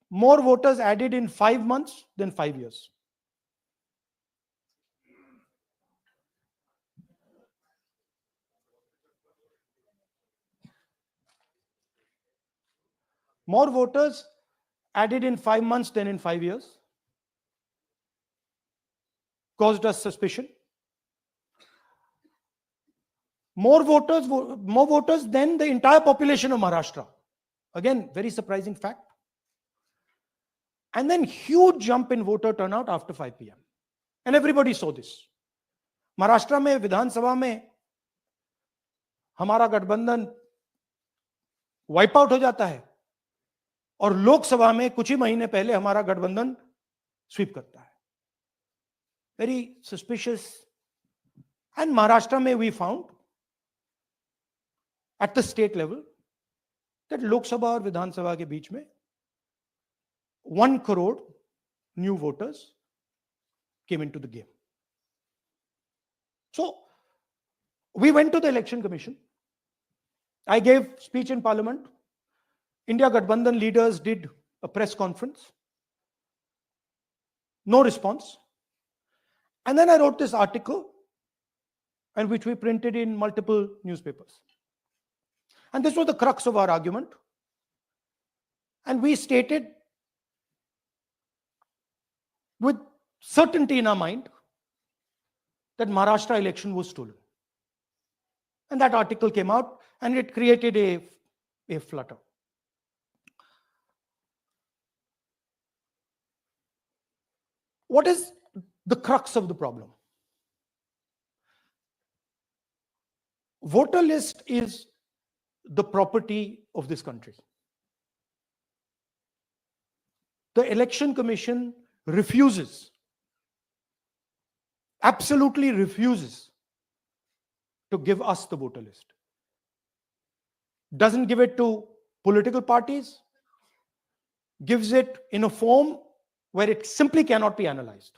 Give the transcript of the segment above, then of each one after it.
more voters added in 5 months than 5 years. More voters added in 5 months than in 5 years. Caused us suspicion. More voters than the entire population of Maharashtra. Again, very surprising fact. And then huge jump in voter turnout after 5 p.m. And everybody saw this. Maharashtra में विधानसभा में हमारा गठबंधन wipe out हो जाता है और लोकसभा में कुछ ही महीने पहले हमारा गठबंधन स्वीप करता है. Very suspicious. एंड महाराष्ट्र में we found at the state level that Lok Sabha और विधानसभा के बीच में 1 crore new voters came into the game. So we went to the election commission. I gave speech in parliament. India Gathbandhan leaders did a press conference. No response. And then I wrote this article, and which we printed in multiple newspapers. And this was the crux of our argument. And we stated with certainty in our mind that Maharashtra election was stolen. And that article came out, and it created a flutter. What is the crux of the problem? Voter list is the property of this country. The Election Commission refuses, absolutely refuses to give us the voter list. Doesn't give it to political parties, gives it in a form where it simply cannot be analyzed,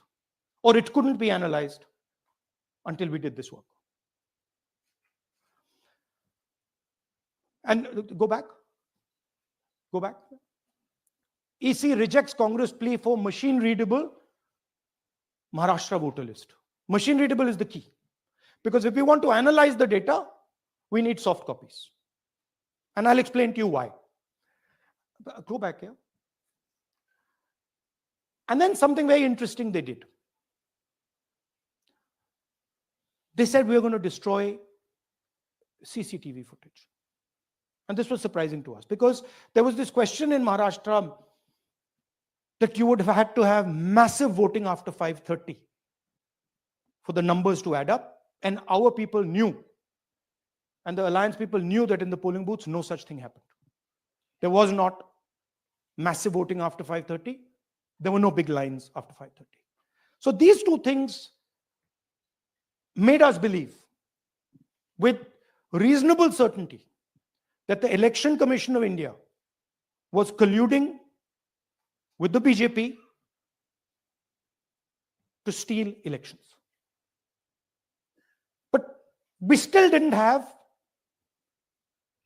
or it couldn't be analyzed until we did this work. And go back. EC rejects Congress plea for machine-readable Maharashtra voter list. Machine-readable is the key. Because if we want to analyze the data, we need soft copies. And I'll explain to you why. Go back here. And then something very interesting they did. They said we're going to destroy CCTV footage. And this was surprising to us because there was this question in Maharashtra that you would have had to have massive voting after 5:30 for the numbers to add up. And our people knew, and the alliance people knew that in the polling booths, no such thing happened. There was not massive voting after 5:30. There were no big lines after 5:30. So these two things made us believe with reasonable certainty that the Election Commission of India was colluding with the BJP to steal elections. But we still didn't have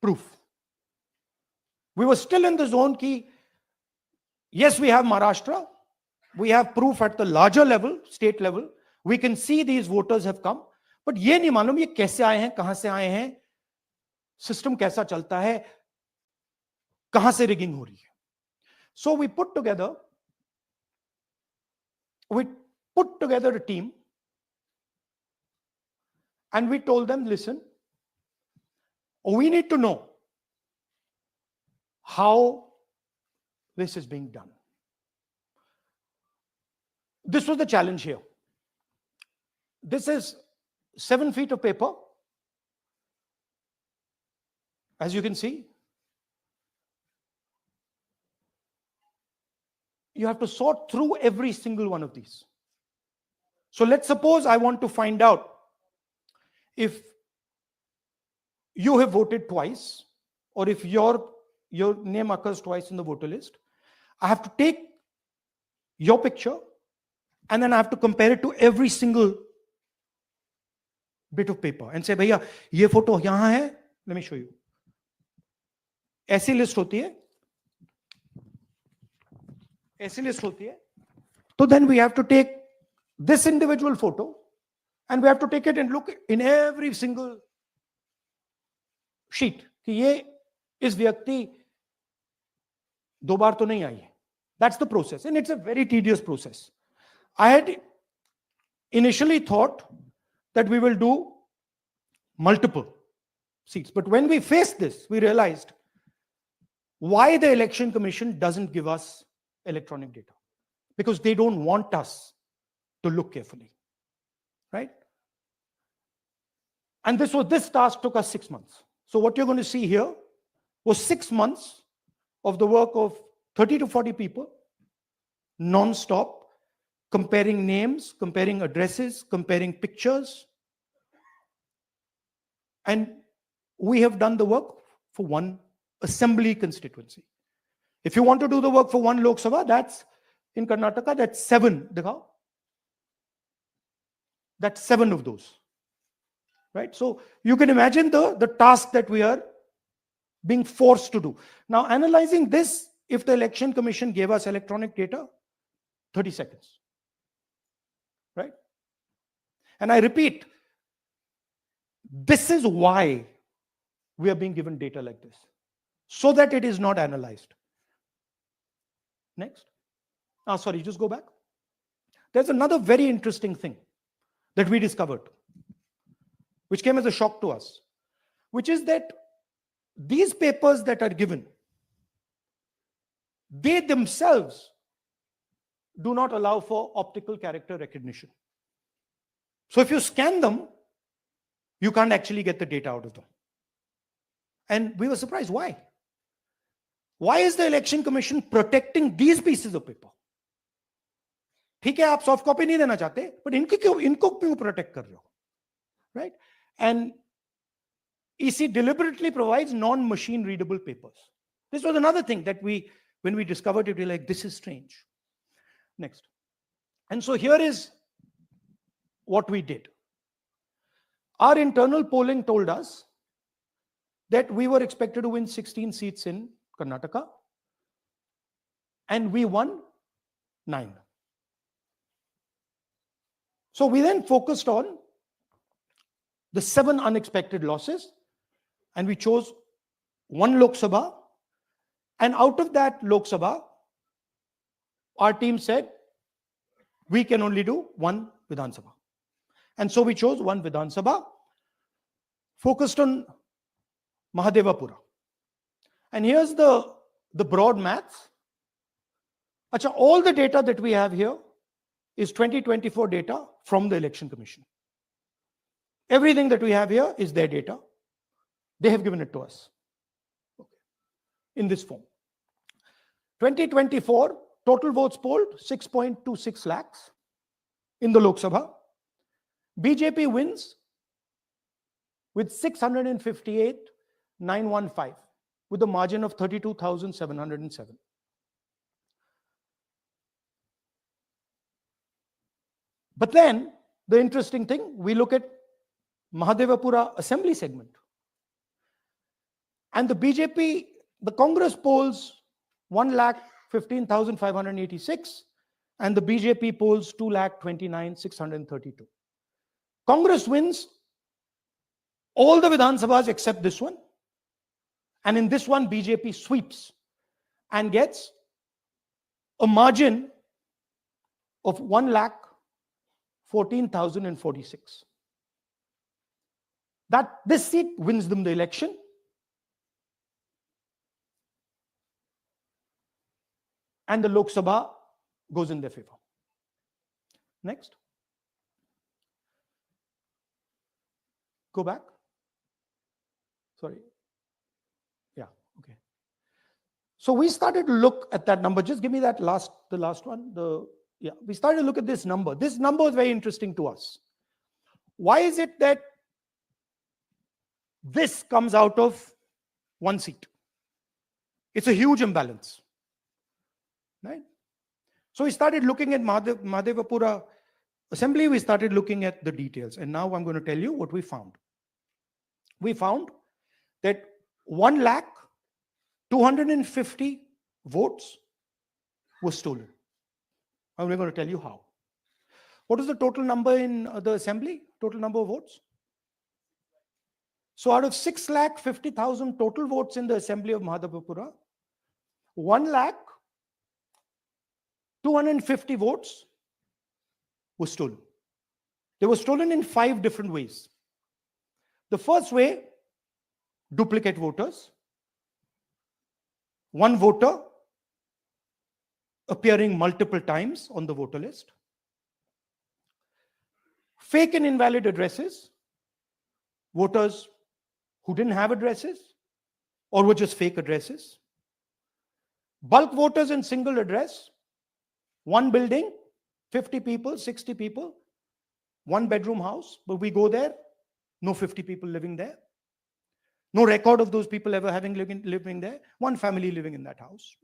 proof. We were still in the zone ki, yes, we have Maharashtra. We have proof at the larger level, state level. We can see these voters have come. But ये नहीं मालूम ये कैसे आए हैं, कहां से आए हैं, सिस्टम कैसा चलता है, कहां से रिगिंग हो रही है. So we put together a team, and we told them, listen, we need to know how this is being done. This was the challenge here. This is 7 feet of paper. As you can see, you have to sort through every single one of these. So let's suppose I want to find out if you have voted twice, or if your name occurs twice in the voter list. I have to take your picture, and then I have to compare it to every single bit of paper and say, भैया ये photo यहां है. Let me show you. ऐसी list होती है. ऐसी list होती है. So then we have to take this individual photo and we have to take it and look in every single sheet कि ये इस व्यक्ति दो बार तो नहीं आई है. That's the process, and it's a very tedious process. I had initially thought that we will do multiple seats, but when we faced this, we realized why the Election Commission doesn't give us electronic data, because they don't want us to look carefully, right? And this task took us 6 months. So what you're going to see here was 6 months of the work of 30 to 40 people, non-stop, comparing names, comparing addresses, comparing pictures. And we have done the work for one assembly constituency. If you want to do the work for one Lok Sabha, that's in Karnataka, that's 7. That's 7 of those. Right? So you can imagine the task that we are being forced to do. Now, analyzing this, if the Election Commission gave us electronic data, 30 seconds. Right? And I repeat, this is why we are being given data like this, so that it is not analyzed. Next. Sorry, just go back. There's another very interesting thing that we discovered, which came as a shock to us, which is that these papers that are given, they themselves do not allow for optical character recognition. So if you scan them, you can't actually get the data out of them. And we were surprised. Why? Why is the Election Commission protecting these pieces of paper? ठीक है, आप soft copy नहीं देना चाहते, but इनको क्यों protect कर रहे हो? Right? And EC deliberately provides non-machine readable papers. This was another thing that when we discovered it, we were like, this is strange. Next. And so here is what we did. Our internal polling told us that we were expected to win 16 seats in Karnataka, and we won 9. So we then focused on the 7 unexpected losses, and we chose 1 Lok Sabha, and out of that Lok Sabha, our team said we can only do 1 Vidhan Sabha. And so we chose 1 Vidhan Sabha, focused on Mahadevapura. And here's the broad maths. Achha, all the data that we have here is 2024 data from the Election Commission. Everything that we have here is their data. They have given it to us in this form. 2024 total votes polled 6.26 lakhs in the Lok Sabha. BJP wins with 658,915 with a margin of 32,707. But then the interesting thing, we look at Mahadevapura assembly segment. And the BJP, the Congress polls 1,15,586 and the BJP polls 2,29,632. Congress wins all the Vidhan Sabhas except this one. And in this one, BJP sweeps and gets a margin of 1,14,046. This seat wins them the election. And the Lok Sabha goes in their favor. Next. Go back. Sorry. Yeah, okay. So we started to look at that number. Just give me that the last one. We started to look at this number. This number is very interesting to us. Why is it that this comes out of 1 seat? It's a huge imbalance. Right? So we started looking at Mahadevapura assembly. We started looking at the details. And now I'm going to tell you what we found. We found that 1,250,000 votes was stolen. And we're going to tell you how. What is the total number in the assembly? Total number of votes? So out of 6,50,000 total votes in the assembly of Mahadevapura, 1,250,000 votes were stolen. They were stolen in 5 different ways. The first way, duplicate voters. One voter appearing multiple times on the voter list. Fake and invalid addresses. Voters who didn't have addresses or were just fake addresses. Bulk voters in single address. One building, 50 people, 60 people, 1-bedroom house, but we go there, no 50 people living there. No record of those people ever having living there. One family living in that house.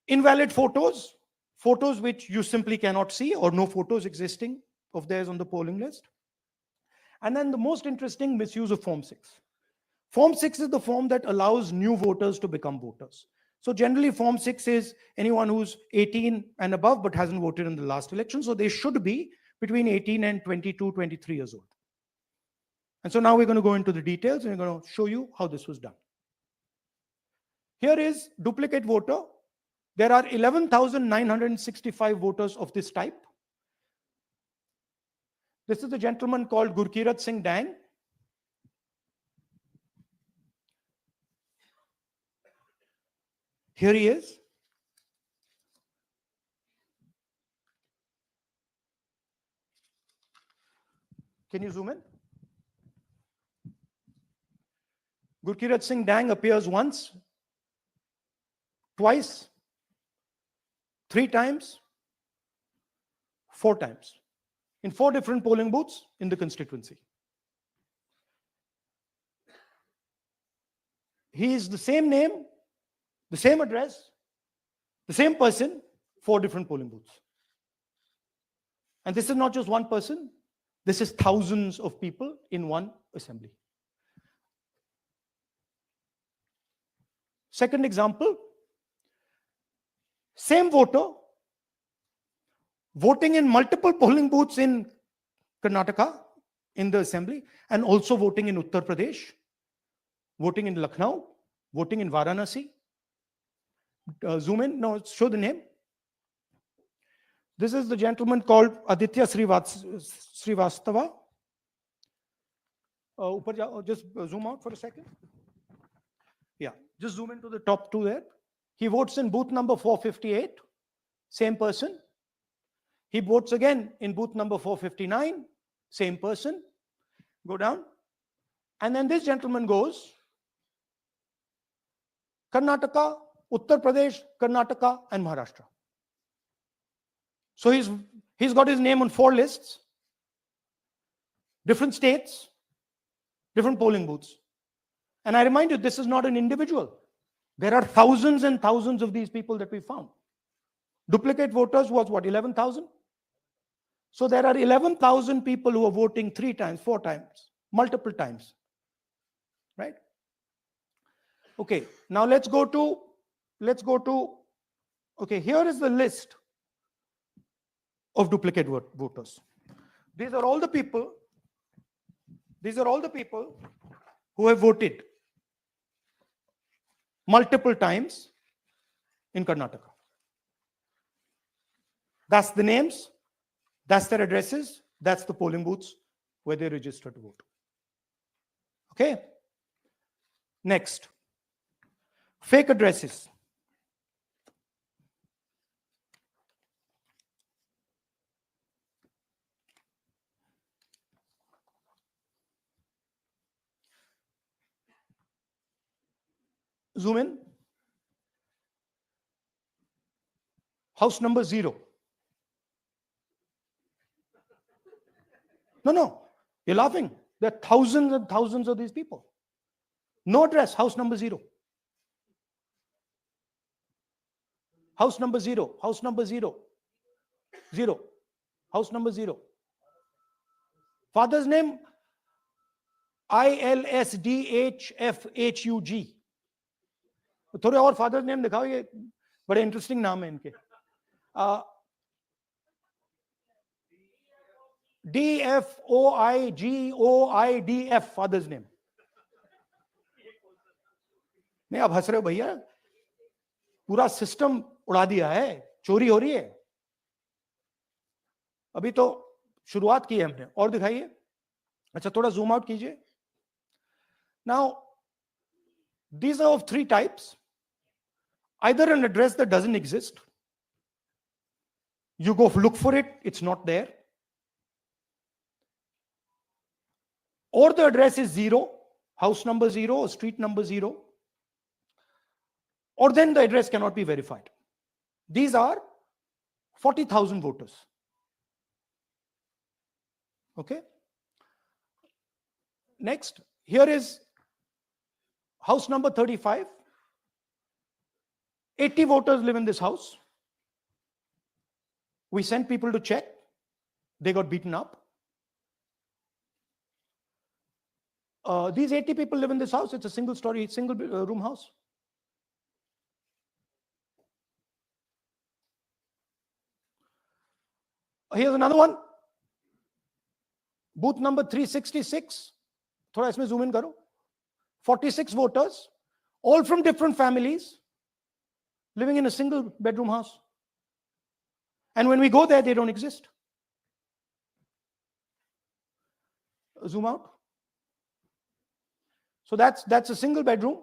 Invalid photos, photos which you simply cannot see or no photos existing of theirs on the polling list. And then the most interesting, misuse of Form 6. Form 6 is the form that allows new voters to become voters. So generally Form 6 is anyone who's 18 and above but hasn't voted in the last election. So they should be between 18 and 22, 23 years old. And so now we're going to go into the details and we're going to show you how this was done. Here is duplicate voter. There are 11,965 voters of this type. This is a gentleman called Gurkirat Singh Dang. Here he is. Can you zoom in? Gurkirat Singh Dang appears once, twice, 3 times, 4 times in 4 different polling booths in the constituency. He is the same name, the same address, the same person, 4 different polling booths. And this is not just one person, this is thousands of people in one assembly. Second example, same voter voting in multiple polling booths in Karnataka in the assembly and also voting in Uttar Pradesh, voting in Lucknow, voting in Varanasi. Zoom in, no, show the name. This is the gentleman called Aditya Srivastava. Just zoom out for a second. Yeah, just zoom into the top 2 there. He votes in booth number 458, same person. He votes again in booth number 459, same person. Go down. And then this gentleman goes Karnataka, Uttar Pradesh, Karnataka, and Maharashtra. So he's got his name on 4 lists, different states, different polling booths. And I remind you, this is not an individual. There are thousands and thousands of these people that we found. Duplicate voters was what, 11,000? So there are 11,000 people who are voting 3 times, 4 times, multiple times, right? Okay, now let's go to, okay, here is the list of duplicate voters. These are all the people who have voted multiple times in Karnataka. That's the names, that's their addresses, that's the polling booths where they registered to vote. Okay. Next, fake addresses. Zoom in. House number 0. No, you're laughing. There are thousands and thousands of these people. No address, house number 0. House number 0, house number 0. 0. House number 0. Father's name, ILSDHFHUG. थोड़े और father name दिखाओ, ये बड़े interesting नाम है इनके. DFOIGOIDF, father's name. नहीं, आप हंस रहे हो भैया, पूरा सिस्टम उड़ा दिया है, चोरी हो रही है. अभी तो शुरुआत की है हमने. और दिखाइए. अच्छा, थोड़ा जूम आउट कीजिए. Now these are of three types. Either an address that doesn't exist, you go look for it, it's not there, or the address is 0, house number 0 or street number 0, or then the address cannot be verified. These are 40,000 voters. Okay. Next, here is house number 35. 80 voters live in this house. We sent people to check. They got beaten up. These 80 people live in this house. It's a single story, single room house. Here's another one. Booth number 366. थोड़ा इसमें zoom in करो. 46 voters, all from different families, living in a single bedroom house. And when we go there, they don't exist. Zoom out. So that's a single bedroom.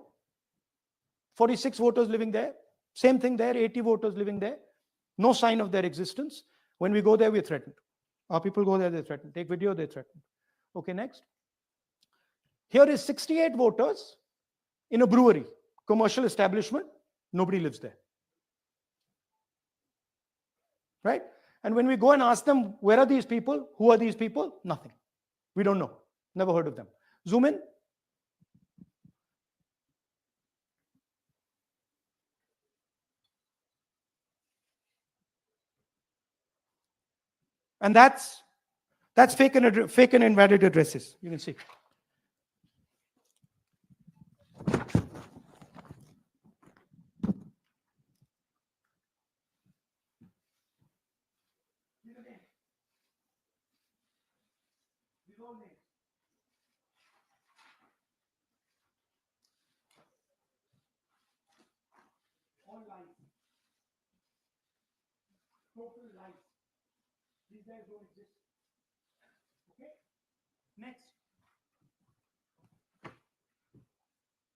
46 voters living there. Same thing there, 80 voters living there. No sign of their existence. When we go there, we're threatened. Our people go there, they're threatened. Take video, they're threatened. Okay, next. Here is 68 voters in a brewery, commercial establishment. Nobody lives there. Right? And when we go and ask them, where are these people? Who are these people? Nothing. We don't know. Never heard of them. Zoom in. And that's fake and invalid addresses. You can see. All lies. Total lies. These guys don't exist. Okay? Next.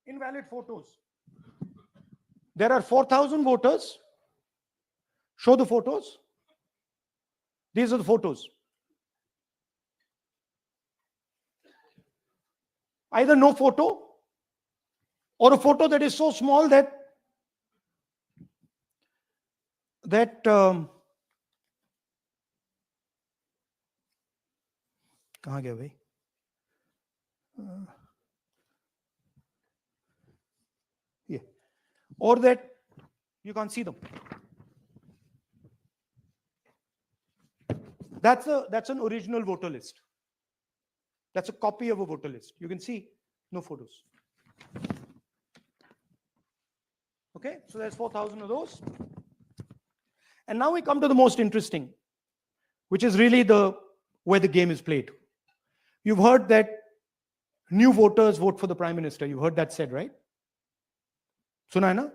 Invalid photos. There are 4,000 voters. Show the photos. These are the photos. Either no photo or a photo that is so small that कहाँ गया भाई? Yeah. Or that you can't see them. That's an original voter list. That's a copy of a voter list. You can see no photos. Okay, so there's 4,000 of those. And now we come to the most interesting, which is really where the game is played. You've heard that new voters vote for the prime minister. You heard that said, right? Suna hai na?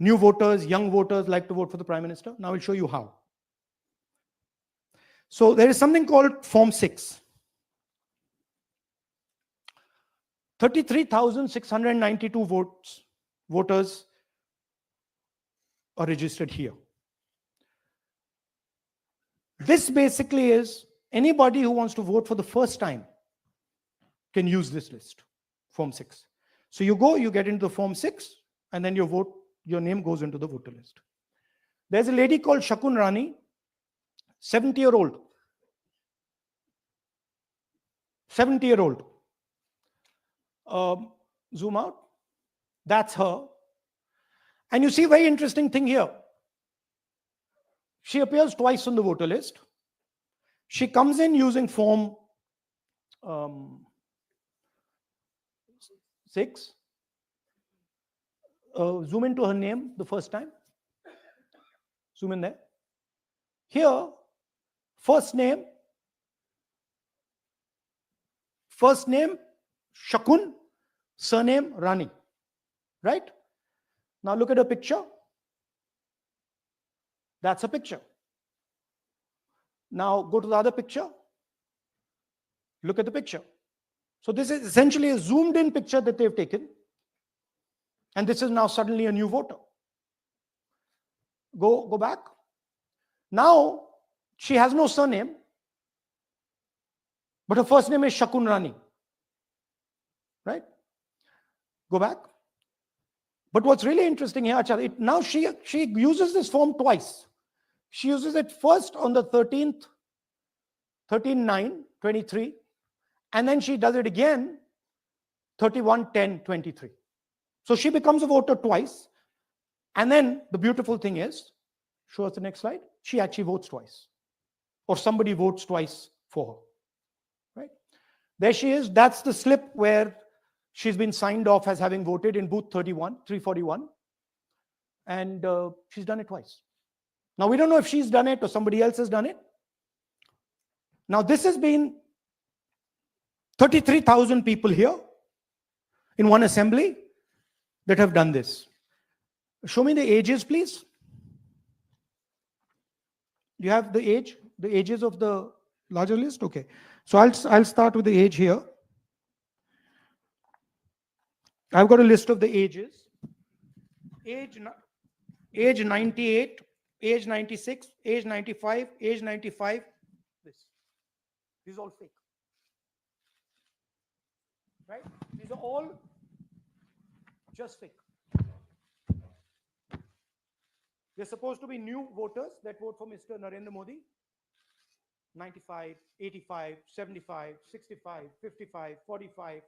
New voters, young voters like to vote for the prime minister. Now I'll show you how. So there is something called Form 6. 33,692 voters are registered here. This basically is anybody who wants to vote for the first time can use this list, Form 6. So you go, you get into the Form 6, and then your name goes into the voter list. There's a lady called Shakun Rani, 70-year-old. 70-year-old. Zoom out. That's her. And you see a very interesting thing here. She appears twice on the voter list. She comes in using Form 6. Zoom into her name the first time. Zoom in there. Here, first name Shakun, surname Rani. Right? Now look at a picture. That's a picture. Now go to the other picture. Look at the picture. So this is essentially a zoomed in picture that they've taken. And this is now suddenly a new voter. Go back. Now she has no surname, but her first name is Shakun Rani. Right? Go back. But what's really interesting here, now she uses this form twice. She uses it first on the 13th, 13/9/23, and then she does it again 31/10/23. So she becomes a voter twice. And then the beautiful thing is, show us the next slide, she actually votes twice. Or somebody votes twice for her. Right? There she is. That's the slip where she's been signed off as having voted in booth 341. And she's done it twice. Now, we don't know if she's done it or somebody else has done it. Now, this has been 33,000 people here in one assembly that have done this. Show me the ages, please. Do you have the ages of the larger list? Okay. So I'll start with the age here. I've got a list of the ages. Age 98, age 96, age 95, age 95. These are all fake. Right? These are all just fake. They're supposed to be new voters that vote for Mr. Narendra Modi. 95, 85, 75, 65, 55, 45.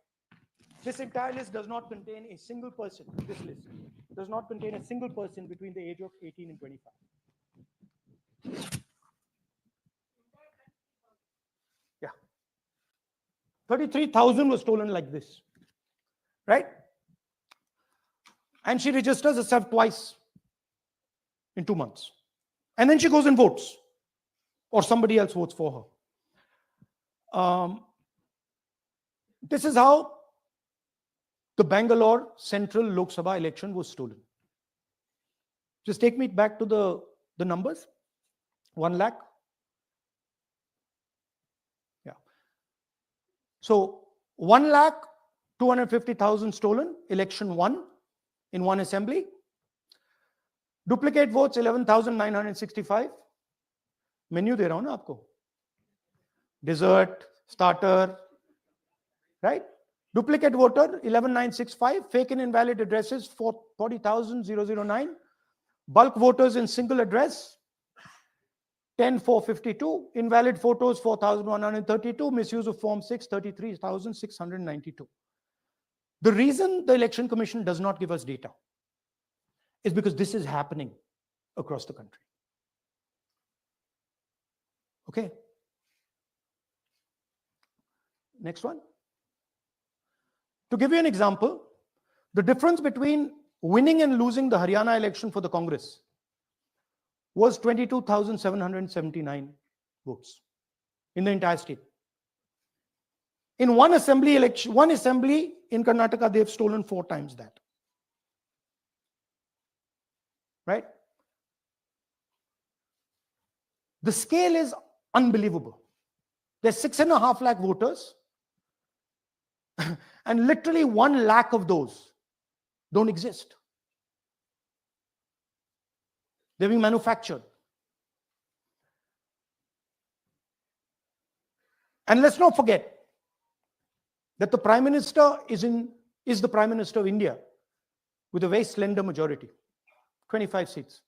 This entire list does not contain a single person. This list does not contain a single person between the age of 18 and 25. Yeah. 33,000 was stolen like this. Right? And she registers herself twice in 2 months. And then she goes and votes. Or somebody else votes for her. This is how the Bangalore Central Lok Sabha election was stolen. Just take me back to the numbers. 1 lakh. Yeah. So 1,250,000 stolen, election won in one assembly. Duplicate votes 11,965. Menu de raha hu na aapko. Dessert, starter, right? Duplicate voter 11,965. Fake and invalid addresses 40,009. Bulk voters in single address 10,452. Invalid photos 4,132. Misuse of Form 6 33,692. The reason the Election Commission does not give us data is because this is happening across the country. Okay. Next one. To give you an example, the difference between winning and losing the Haryana election for the Congress was 22,779 votes in the entire state. In one assembly election, one assembly in Karnataka, they've stolen 4 times that. Right? The scale is unbelievable. There's 6.5 lakh voters, and literally 1 lakh of those don't exist. They're being manufactured. And let's not forget that the Prime Minister is the Prime Minister of India with a very slender majority, 25 seats.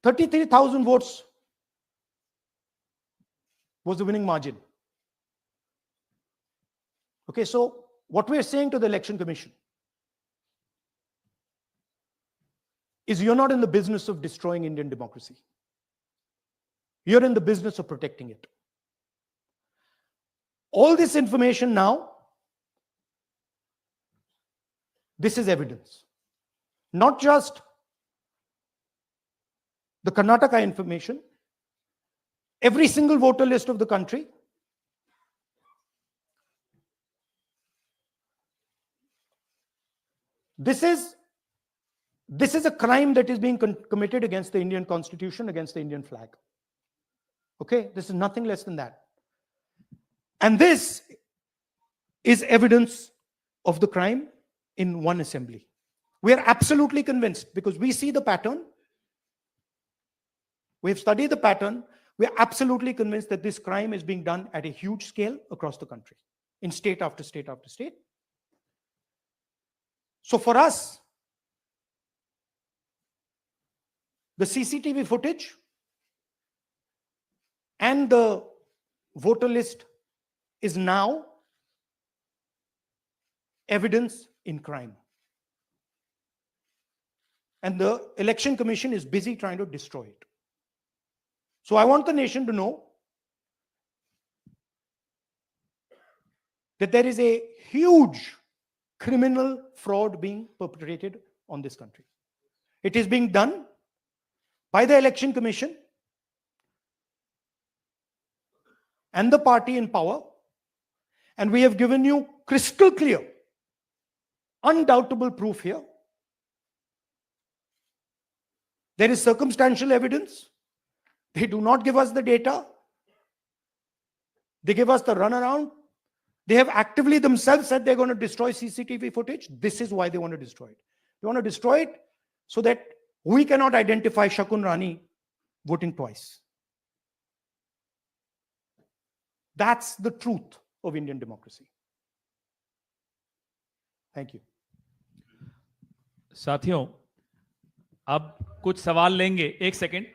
33,000 votes was the winning margin. Okay, so what we're saying to the Election Commission is you're not in the business of destroying Indian democracy. You're in the business of protecting it. All this information now, this is evidence. not just the Karnataka information, every single voter list of the country. This is a crime that is being committed against the Indian Constitution, against the Indian flag. Okay, this is nothing less than that. And this is evidence of the crime in one assembly. We are absolutely convinced, because we see the pattern. We've studied the pattern. We are absolutely convinced that this crime is being done at a huge scale across the country, in state after state after state. So for us, the CCTV footage and the voter list is now evidence in crime. And the Election Commission is busy trying to destroy it. So I want the nation to know that there is a huge criminal fraud being perpetrated on this country. It is being done by the Election Commission and the party in power. And we have given you crystal clear, undoubtable proof here. There is circumstantial evidence. They do not give us the data. They give us the runaround. They have actively themselves said they're going to destroy CCTV footage. This is why they want to destroy it. They want to destroy it so that we cannot identify Shakun Rani voting twice. That's the truth of Indian democracy. Thank you. साथियों, अब कुछ सवाल लेंगे. एक second.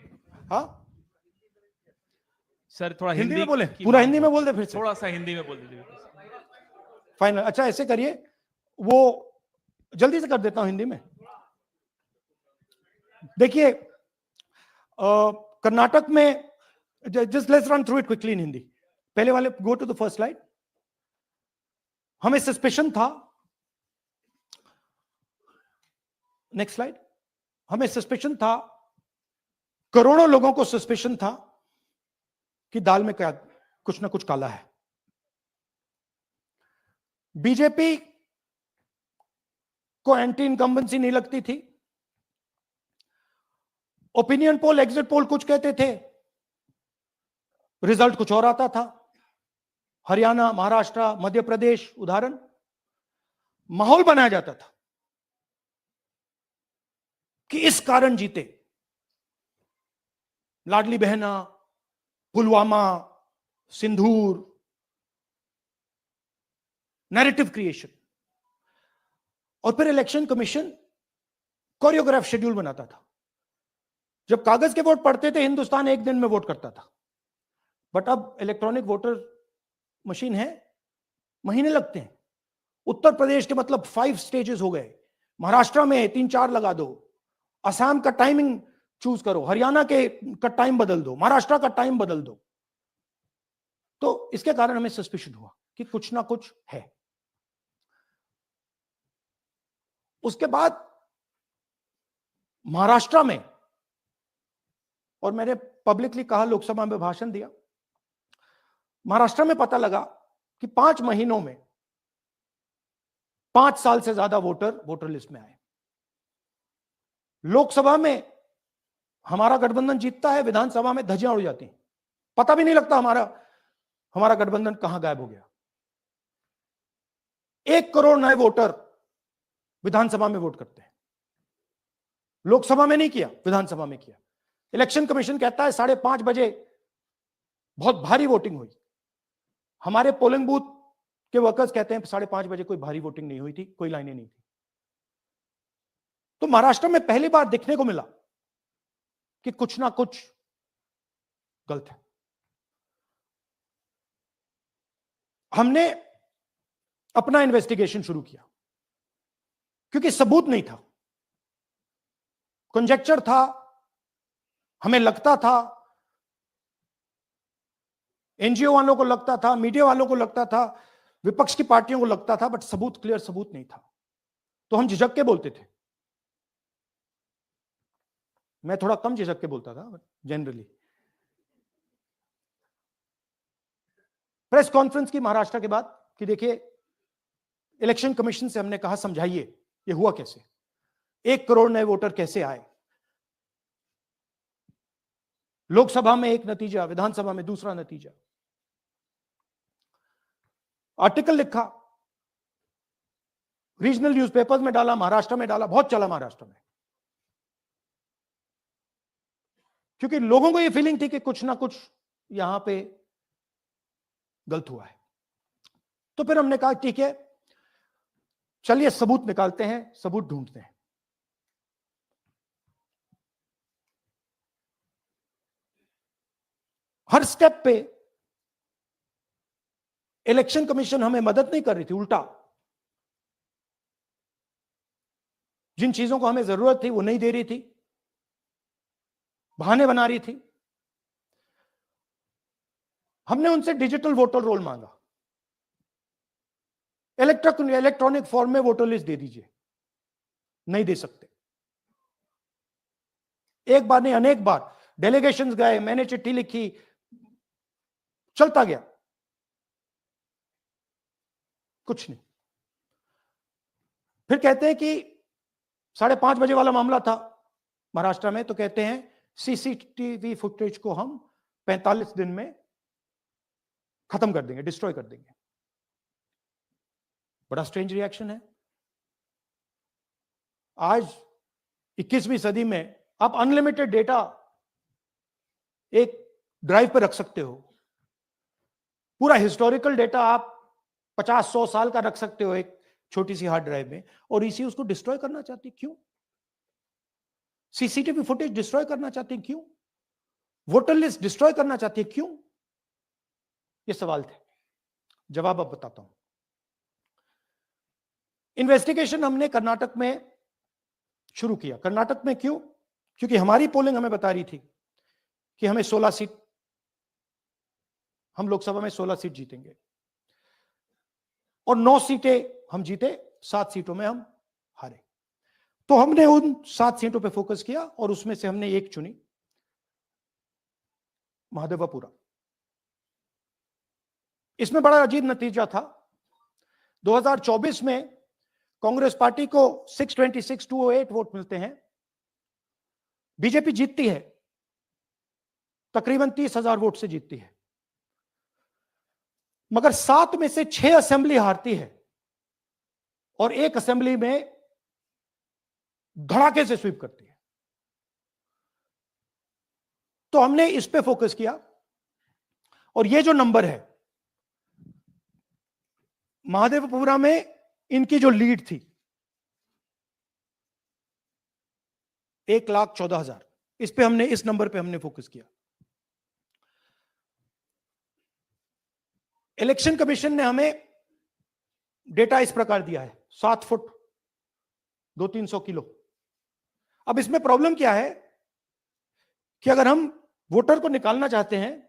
हाँ, sir थोड़ा हिंदी में बोले, पूरा हिंदी में बोल दे, फिर से थोड़ा सा हिंदी में बोल दीजिए. फाइनल. अच्छा, ऐसे करिए, वो जल्दी से कर देता हूं हिंदी में. देखिए, कर्नाटक में, just let's run through it quickly in Hindi. पहले वाले, go to the first slide. हमें सस्पेशन था, नेक्स्ट स्लाइड. हमें सस्पेशन था, करोड़ों लोगों को सस्पेशन था कि दाल में क्या कुछ ना कुछ काला है. बीजेपी को एंटी इनकम्बेंसी नहीं लगती थी. ओपिनियन पोल, एग्जिट पोल कुछ कहते थे, रिजल्ट कुछ और आता था. हरियाणा, महाराष्ट्र, मध्य प्रदेश उदाहरण, माहौल बनाया जाता था कि इस कारण जीते. लाडली बहना, पुलवामा, सिंदूर, नैरेटिव क्रिएशन. और फिर इलेक्शन कमीशन कोरियोग्राफ शेड्यूल बनाता था. जब कागज के वोट पड़ते थे, हिंदुस्तान एक दिन में वोट करता था. बट अब इलेक्ट्रॉनिक वोटर मशीन है, महीने लगते हैं. उत्तर प्रदेश के मतलब 5 स्टेजेस हो गए. महाराष्ट्र में 3-4 लगा दो. असम का टाइमिंग चूज करो, हरियाणा के का टाइम बदल दो, महाराष्ट्र का टाइम बदल दो. तो इसके कारण हमें सस्पिशन हुआ कि कुछ ना कुछ है. उसके बाद महाराष्ट्र में, और मैंने पब्लिकली कहा, लोकसभा में भाषण दिया, महाराष्ट्र में पता लगा कि 5 महीनों में 5 साल से ज्यादा वोटर लिस्ट में आए. लोकसभा में हमारा गठबंधन जीतता है, विधानसभा में धज्जियां उड़ जाती हैं. पता भी नहीं लगता हमारा गठबंधन कहां गायब हो गया. 1 करोड़ नए वोटर विधानसभा में वोट करते हैं. लोकसभा में नहीं किया, विधानसभा में किया. इलेक्शन कमीशन कहता है 5:30 बजे बहुत भारी वोटिंग हुई. हमारे पोलिंग बूथ के वर्कर्स कहते हैं 5:30 बजे कोई भारी वोटिंग नहीं हुई थी, कोई लाइनें नहीं थी. तो महाराष्ट्र में पहली बार देखने को मिला कि कुछ ना कुछ गलत है. हमने अपना इन्वेस्टिगेशन शुरू किया क्योंकि सबूत नहीं था, कंजेक्चर था. हमें लगता था, एनजीओ वालों को लगता था, मीडिया वालों को लगता था, विपक्ष की पार्टियों को लगता था, बट सबूत, क्लियर सबूत नहीं था. तो हम झिझक के बोलते थे मैं थोड़ा कम झिझक के बोलता था जनरली। प्रेस कॉन्फ्रेंस की महाराष्ट्र के बाद कि देखिए इलेक्शन कमीशन से हमने कहा समझाइए ये हुआ कैसे, 1 करोड़ नए वोटर कैसे आए, लोकसभा में एक नतीजा, विधानसभा में दूसरा नतीजा। आर्टिकल लिखा, रीजनल न्यूज़पेपर्स में डाला, महाराष्ट्र में डाला, बहुत चला महाराष्ट्र में, क्योंकि लोगों को यह फीलिंग थी कि कुछ ना कुछ यहां पे गलत हुआ है। तो फिर हमने कहा ठीक है चलिए सबूत निकालते हैं, सबूत ढूंढते हैं। हर स्टेप पे इलेक्शन कमीशन हमें मदद नहीं कर रही थी, उल्टा जिन चीजों को हमें जरूरत थी वो नहीं दे रही थी, बहाने बना रही थी। हमने उनसे डिजिटल वोटर रोल मांगा, इलेक्ट्रॉनिक फॉर्म में वोटर लिस्ट दे दीजिए, नहीं दे सकते। एक बार नहीं अनेक बार डेलीगेशंस गए, मैंने चिट्ठी लिखी, चलता गया, कुछ नहीं। फिर कहते हैं कि 5:30 बजे वाला मामला था महाराष्ट्र में, तो कहते हैं सीसीटीवी फुटेज को हम 45 दिन में खत्म कर देंगे, डिस्ट्रॉय कर देंगे। बड़ा स्ट्रेंज रिएक्शन है। आज 21वीं सदी में आप अनलिमिटेड डेटा एक ड्राइव पर रख सकते हो, पूरा हिस्टोरिकल डेटा आप 50-100 साल का रख सकते हो एक छोटी सी हार्ड ड्राइव में, और इसी उसको डिस्ट्रॉय करना चाहती क्यों? सीसीटीवी फुटेज डिस्ट्रॉय करना चाहती हैं क्यों? वोटर लिस्ट डिस्ट्रॉय करना चाहती है क्यों? ये सवाल थे, जवाब अब बताता हूं। इन्वेस्टिगेशन हमने कर्नाटक में शुरू किया। कर्नाटक में क्यों? क्योंकि हमारी पोलिंग हमें बता रही थी कि हमें 16 सीट, हम लोकसभा में 16 सीट जीतेंगे और 9 सीटें हम जीते, 7 सीटों में हम हारे। तो हमने उन 7 सीटों पे फोकस किया और उसमें से हमने एक चुनी, महादेवपुरा। इसमें बड़ा अजीब नतीजा था। 2024 में कांग्रेस पार्टी को 626-208 वोट मिलते हैं, बीजेपी जीतती है, तकरीबन 30,000 वोट से जीतती है, मगर 7 में से 6 असेंबली हारती है और एक असेंबली में धड़ाके से स्वीप करती है। तो हमने इस पे फोकस किया और ये जो नंबर है, महादेवपुरा में इनकी जो लीड थी 1,14,000, इस पे हमने, इस नंबर पे हमने फोकस किया। इलेक्शन कमीशन ने हमें डेटा इस प्रकार दिया है, 7 फुट 200-300 किलो। अब इसमें प्रॉब्लम क्या है कि अगर हम वोटर को निकालना चाहते हैं,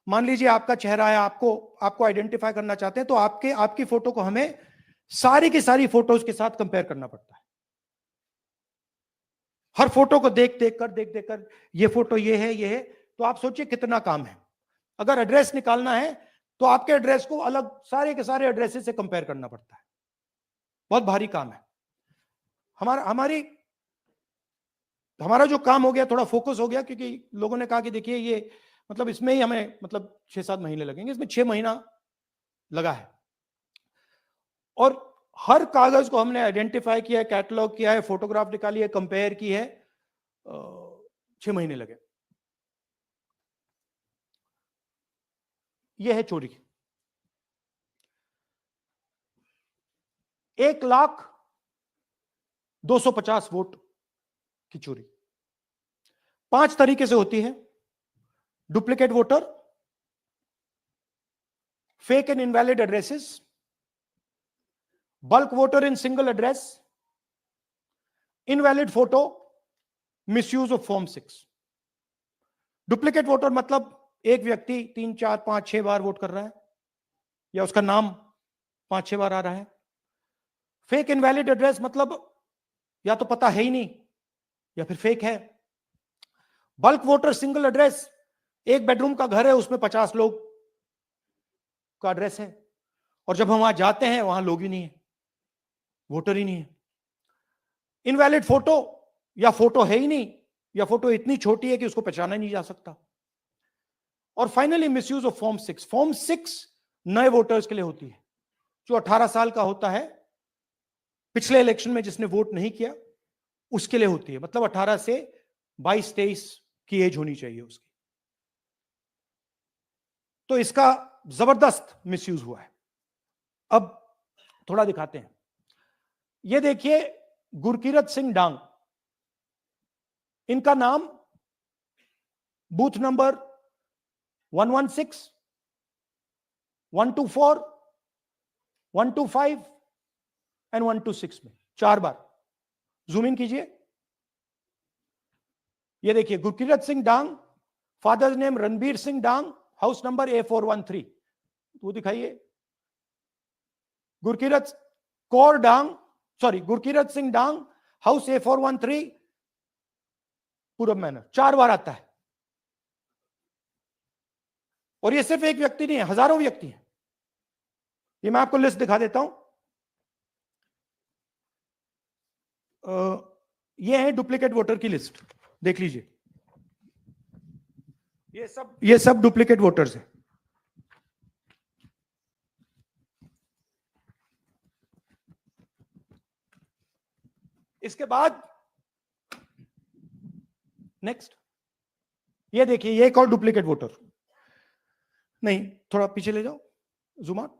मान लीजिए आपका चेहरा है, आपको आइडेंटिफाई करना चाहते हैं, तो आपकी फोटो को हमें सारी की सारी फोटोज के साथ कंपेयर करना पड़ता है। हर फोटो को देख कर ये फोटो ये है, तो आप सोचिए कितना काम है। अगर एड्रेस निकालना है तो आपके एड्रेस को अलग सारे के सारे एड्रेसेस से कंपेयर करना पड़ता है, बहुत भारी काम है। हमारा जो काम हो गया, थोड़ा फोकस हो गया, क्योंकि लोगों ने कहा कि देखिए ये मतलब इसमें ही हमें मतलब 6-7 महीने लगेंगे, इसमें 6 महीना लगा है और हर कागज को हमने आइडेंटिफाई किया है, कैटलॉग किया है, फोटोग्राफ निकाली है, कंपेयर की है, 6 महीने लगे। यह है चोरी। 1,250,000 वोट की चोरी 5 तरीके से होती है: duplicate voter, fake and invalid addresses, bulk voter in single address, invalid photo, misuse of form 6। Duplicate voter मतलब एक व्यक्ति 3, 4, 5, 6 बार वोट कर रहा है या उसका नाम 5-6 बार आ रहा है। फेक इनवैलिड एड्रेस मतलब या तो पता है ही नहीं या फिर फेक है। बल्क वोटर सिंगल एड्रेस, एक बेडरूम का घर है, उसमें 50 लोग का एड्रेस है, और जब हम वहां जाते हैं वहां लोग ही नहीं है, वोटर ही नहीं है। इनवैलिड फोटो, या फोटो है ही नहीं, या फोटो इतनी छोटी है कि उसको पहचाना नहीं जा सकता। और finally misuse of form 6। Form 6 नए वोटर्स के लिए होती है, जो 18 साल का होता है, पिछले इलेक्शन में जिसने वोट नहीं किया उसके लिए होती है। मतलब 18 से 22-23 की एज होनी चाहिए उसकी। तो इसका जबरदस्त मिसयूज हुआ है। अब थोड़ा दिखाते हैं। ये देखिए गुरकीरत सिंह डांग, इनका नाम बूथ नंबर 116, 124, 125 एंड 126 में 4 बार। जूम इन कीजिए। ये देखिए गुरकीरत सिंह डांग, फादर नेम रणबीर सिंह डांग, हाउस नंबर A413। वो दिखाइए। गुरकीरत कौर डांग, सॉरी गुरकीरत सिंह डांग, हाउस A413, पूरब मैनर। 4 बार आता है। और ये सिर्फ एक व्यक्ति नहीं है, हजारों व्यक्ति हैं। ये मैं आपको लिस्ट दिखा देता हूं। ये है डुप्लीकेट वोटर की लिस्ट, देख लीजिए। ये सब डुप्लीकेट वोटर्स हैं। इसके बाद नेक्स्ट, ये देखिए, ये एक और डुप्लीकेट वोटर। नहीं, थोड़ा पीछे ले जाओ, जूम आउट।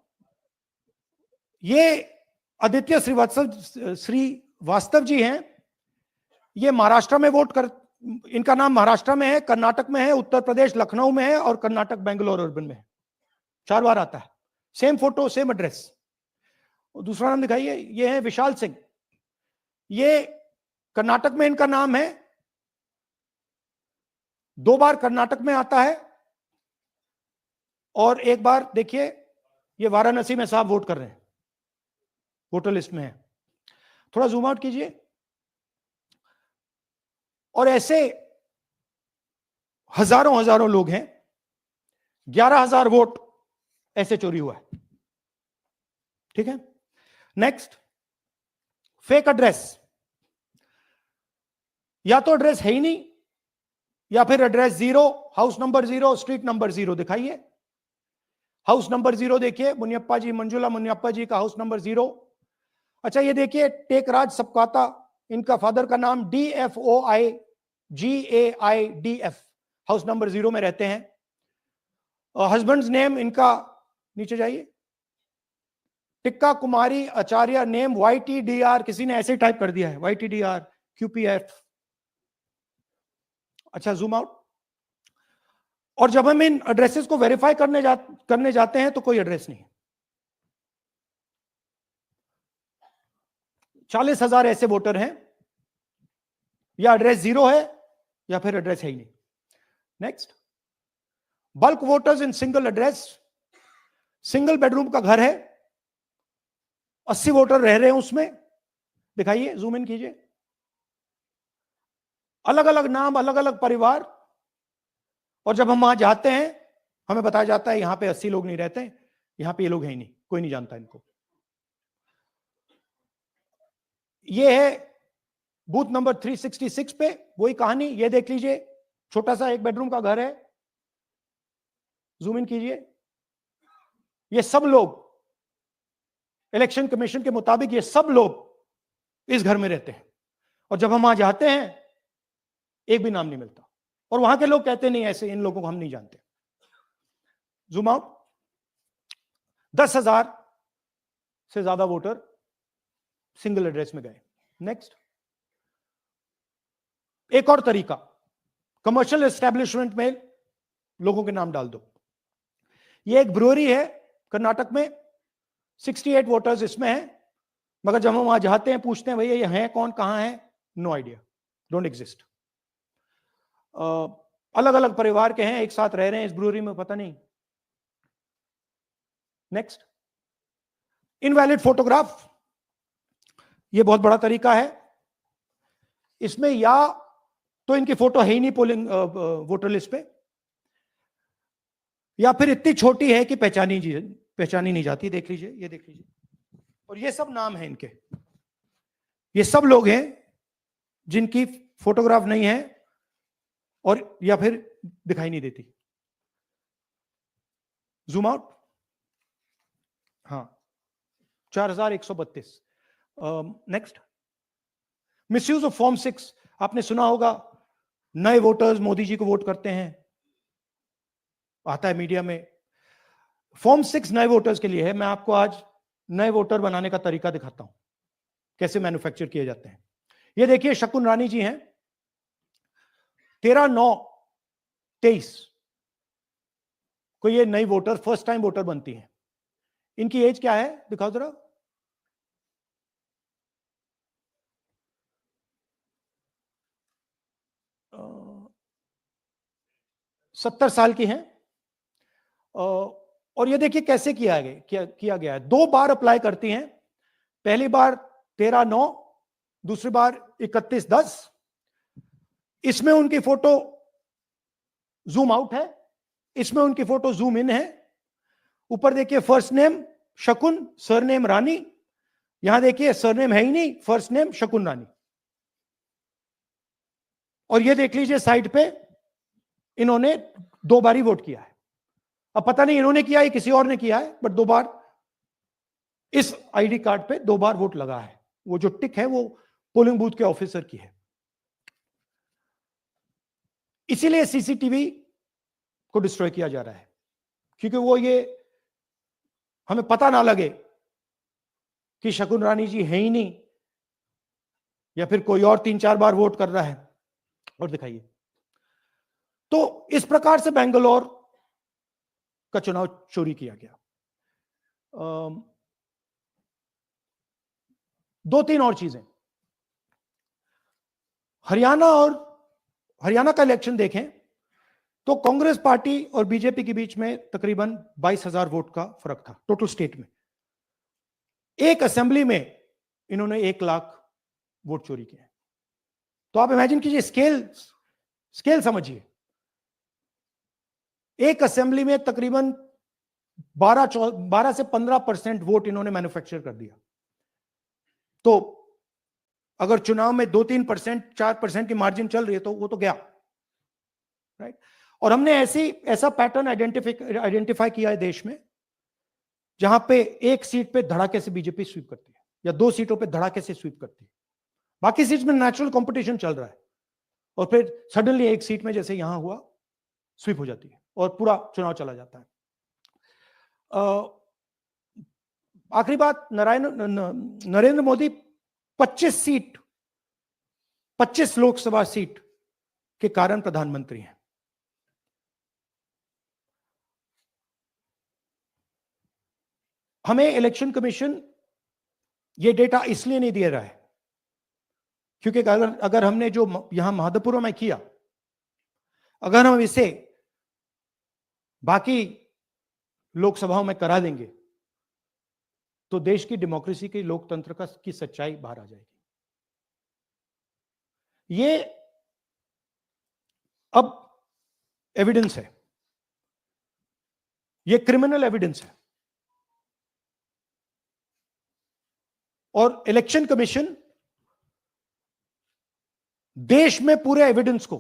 ये आदित्य श्रीवास्तव जी हैं। ये महाराष्ट्र में वोट कर, इनका नाम महाराष्ट्र में है, कर्नाटक में है, उत्तर प्रदेश लखनऊ में है, और कर्नाटक बेंगलोर अर्बन में है। 4 बार आता है। Same photo, same address. दूसरा नाम दिखाइए। ये है विशाल सिंह। ये कर्नाटक में इनका नाम है, 2 बार कर्नाटक में आता है, और 1 बार देखिए ये वाराणसी में साहब वोट कर रहे हैं, वोटर लिस्ट में है। थोड़ा जूम आउट कीजिए। और ऐसे हजारों हजारों लोग हैं। 11,000 वोट ऐसे चोरी हुआ है। ठीक है। Next, fake address. या तो एड्रेस है ही नहीं, या फिर address 0, house number 0, street number 0। दिखाइए हाउस नंबर 0, देखिए मुनियप्पा जी, मंजुला मुनियप्पा जी का हाउस नंबर 0। अच्छा, ये देखिए टेकराज सपकाता, इनका फादर का नाम DFOIGAIDF, हाउस नंबर 0 में रहते हैं। हस्बैंड्स नेम इनका, नीचे जाइए, टिक्का कुमारी आचार्य, नेम YTDR, किसी ने ऐसे टाइप कर दिया है, YTDR QPF। अच्छा, जूम आउट। और जब हम इन एड्रेसेस को वेरीफाई करने जाते हैं तो कोई एड्रेस नहीं है। 40,000 ऐसे वोटर हैं, या एड्रेस 0 है, या फिर एड्रेस है ही नहीं। Next, bulk voters in single address. Single bedroom का घर है, 80 वोटर रह रहे हैं उसमें। दिखाइए, जूम इन कीजिए। अलग अलग नाम, अलग अलग परिवार, और जब हम वहां जाते हैं हमें बताया जाता है यहां पे 80 लोग नहीं रहते, यहां पे ये लोग हैं ही नहीं, कोई नहीं जानता इनको। ये है बूथ नंबर 366 पे वही कहानी। ये देख लीजिए, छोटा सा एक बेडरूम का घर है। जूम इन कीजिए। ये सब लोग, इलेक्शन कमीशन के मुताबिक ये सब लोग इस घर में रहते हैं, और जब हम वहां जाते हैं एक भी नाम नहीं मिलता, और वहां के लोग कहते नहीं ऐसे, इन लोगों को हम नहीं जानते। Zoom out. 10,000 से ज्यादा वोटर सिंगल एड्रेस में गए। नेक्स्ट, एक और तरीका, कमर्शियल एस्टेब्लिशमेंट में लोगों के नाम डाल दो। ये एक ब्रूअरी है कर्नाटक में, 68 वोटर्स इसमें हैं, मगर जब हम वहां जाते हैं पूछते हैं भैया ये हैं कौन, कहां है, नो आइडिया, डोंट एग्जिस्ट। अलग अलग परिवार के हैं, एक साथ रह रहे हैं इस ब्रूअरी में, पता नहीं। Next, invalid photograph. ये बहुत बड़ा तरीका है। इसमें या तो इनकी फोटो है ही नहीं पोलिंग वोटर लिस्ट पे, या फिर इतनी छोटी है कि पहचानी नहीं जाती। देख लीजिए, ये देख लीजिए, और ये सब नाम है इनके। ये सब लोग हैं जिनकी फोटोग्राफ नहीं है और या फिर दिखाई नहीं देती। जूम आउट, हाँ, 4132। Next, misuse of form 6। आपने सुना होगा, नए वोटर्स मोदी जी को वोट करते हैं, आता है मीडिया में। फॉर्म 6 नए वोटर्स के लिए है। मैं आपको आज नए वोटर बनाने का तरीका दिखाता हूं, कैसे मैन्युफैक्चर किए जाते हैं। ये देखिए, शकुन रानी जी हैं, 13/9/23 को ये नई वोटर, फर्स्ट टाइम वोटर बनती हैं। इनकी एज क्या है, दिखाओ जरा। अ, 70 साल की हैं। और ये देखिए कैसे किया गया है। 2 बार अप्लाई करती हैं। पहली बार 13/9, दूसरी बार 31/10। इसमें उनकी फोटो जूम आउट है, इसमें उनकी फोटो जूम इन है। ऊपर देखिए, फर्स्ट नेम शकुन, सरनेम रानी। यहां देखिए सरनेम है ही नहीं, फर्स्ट नेम शकुन रानी। और ये देख लीजिए साइड पे, इन्होंने 2 बार ही वोट किया है। अब पता नहीं इन्होंने किया है किसी और ने किया है, बट 2 बार इस आईडी कार्ड पे 2 बार वोट लगा है। वो जो टिक है वो पोलिंग बूथ के ऑफिसर की है। इसीलिए सीसीटीवी को डिस्ट्रॉय किया जा रहा है, क्योंकि वो ये हमें पता ना लगे कि शकुन रानी जी है ही नहीं, या फिर कोई और 3-4 बार वोट कर रहा है। और दिखाइए, तो इस प्रकार से बेंगलोर का चुनाव चोरी किया गया। 2-3 और चीजें। हरियाणा का इलेक्शन देखें तो कांग्रेस पार्टी और बीजेपी के बीच में तकरीबन 22,000 वोट का फर्क था टोटल स्टेट में। एक असेंबली में इन्होंने 1 लाख वोट चोरी किए। तो आप इमेजिन कीजिए, स्केल समझिए। एक असेंबली में तकरीबन 12 से 15% वोट इन्होंने मैन्युफैक्चर कर दिया। तो अगर चुनाव में 2-3%, 4% की मार्जिन चल रही है तो वो तो गया, राइट। और हमने ऐसा पैटर्न आइडेंटिफाई किया है देश में, जहां पे एक सीट पे धड़ाके से बीजेपी स्वीप करती है, या 2 सीटों पे धड़ाके से स्वीप करती है। बाकी सीट में नेचुरल कंपटीशन चल रहा है, और फिर सडनली एक सीट में जैसे यहां हुआ, स्वीप हो जाती है और पूरा चुनाव चला जाता है। आखिरी बात, नरेंद्र मोदी 25 लोकसभा सीट के कारण प्रधानमंत्री हैं। हमें इलेक्शन कमीशन ये डेटा इसलिए नहीं दे रहा है क्योंकि अगर हमने जो यहां महादेवपुरा में किया, अगर हम इसे बाकी लोकसभाओं में करा देंगे तो देश की डेमोक्रेसी की, लोकतंत्र की सच्चाई बाहर आ जाएगी। ये अब एविडेंस है, ये क्रिमिनल एविडेंस है, और इलेक्शन कमीशन देश में पूरे एविडेंस को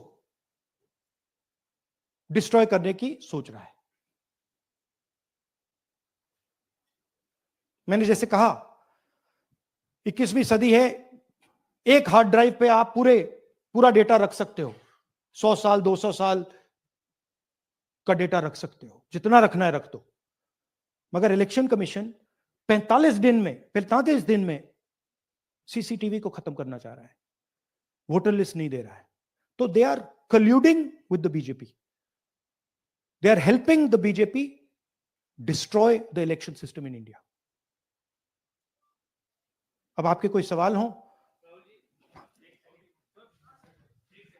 डिस्ट्रॉय करने की सोच रहा है। मैंने जैसे कहा, 21वीं सदी है, एक हार्ड ड्राइव पे आप पूरा डेटा रख सकते हो। 100 साल 200 साल का डेटा रख सकते हो, जितना रखना है रख दो। मगर इलेक्शन कमीशन 45 दिन में सीसीटीवी को खत्म करना चाह रहा है, वोटर लिस्ट नहीं दे रहा है। तो they are colluding with the BJP, they are helping the BJP destroy the election system in India. अब आपके कोई सवाल हो?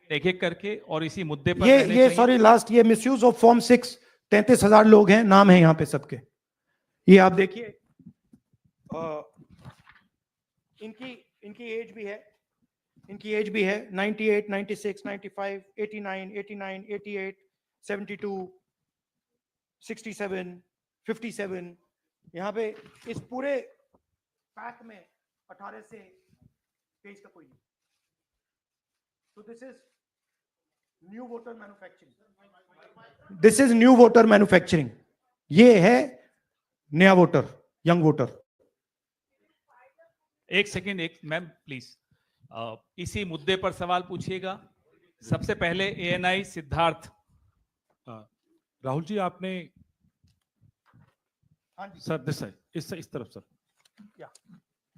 एक एक करके, और इसी मुद्दे पर ये सॉरी, लास्ट, ये मिसयूज ऑफ फॉर्म 6, 33,000 लोग हैं, नाम है यहां पे सबके। ये आप देखिए, इनकी एज भी है, इनकी एज भी है 98, 96, 95, 89, 89, 88, 72, 67, 57. यहाँ पे इस पूरे पैक में 18 से 23 का कोई नहीं. So this is new voter manufacturing. This is new voter manufacturing. ये है नया वोटर, यंग वोटर. एक सेकेंड, एक मैम प्लीज इसी मुद्दे पर सवाल पूछिएगा. सबसे पहले एएनआई सिद्धार्थ. राहुल जी आपने हाँ जी सर दिस इस तरफ सर क्या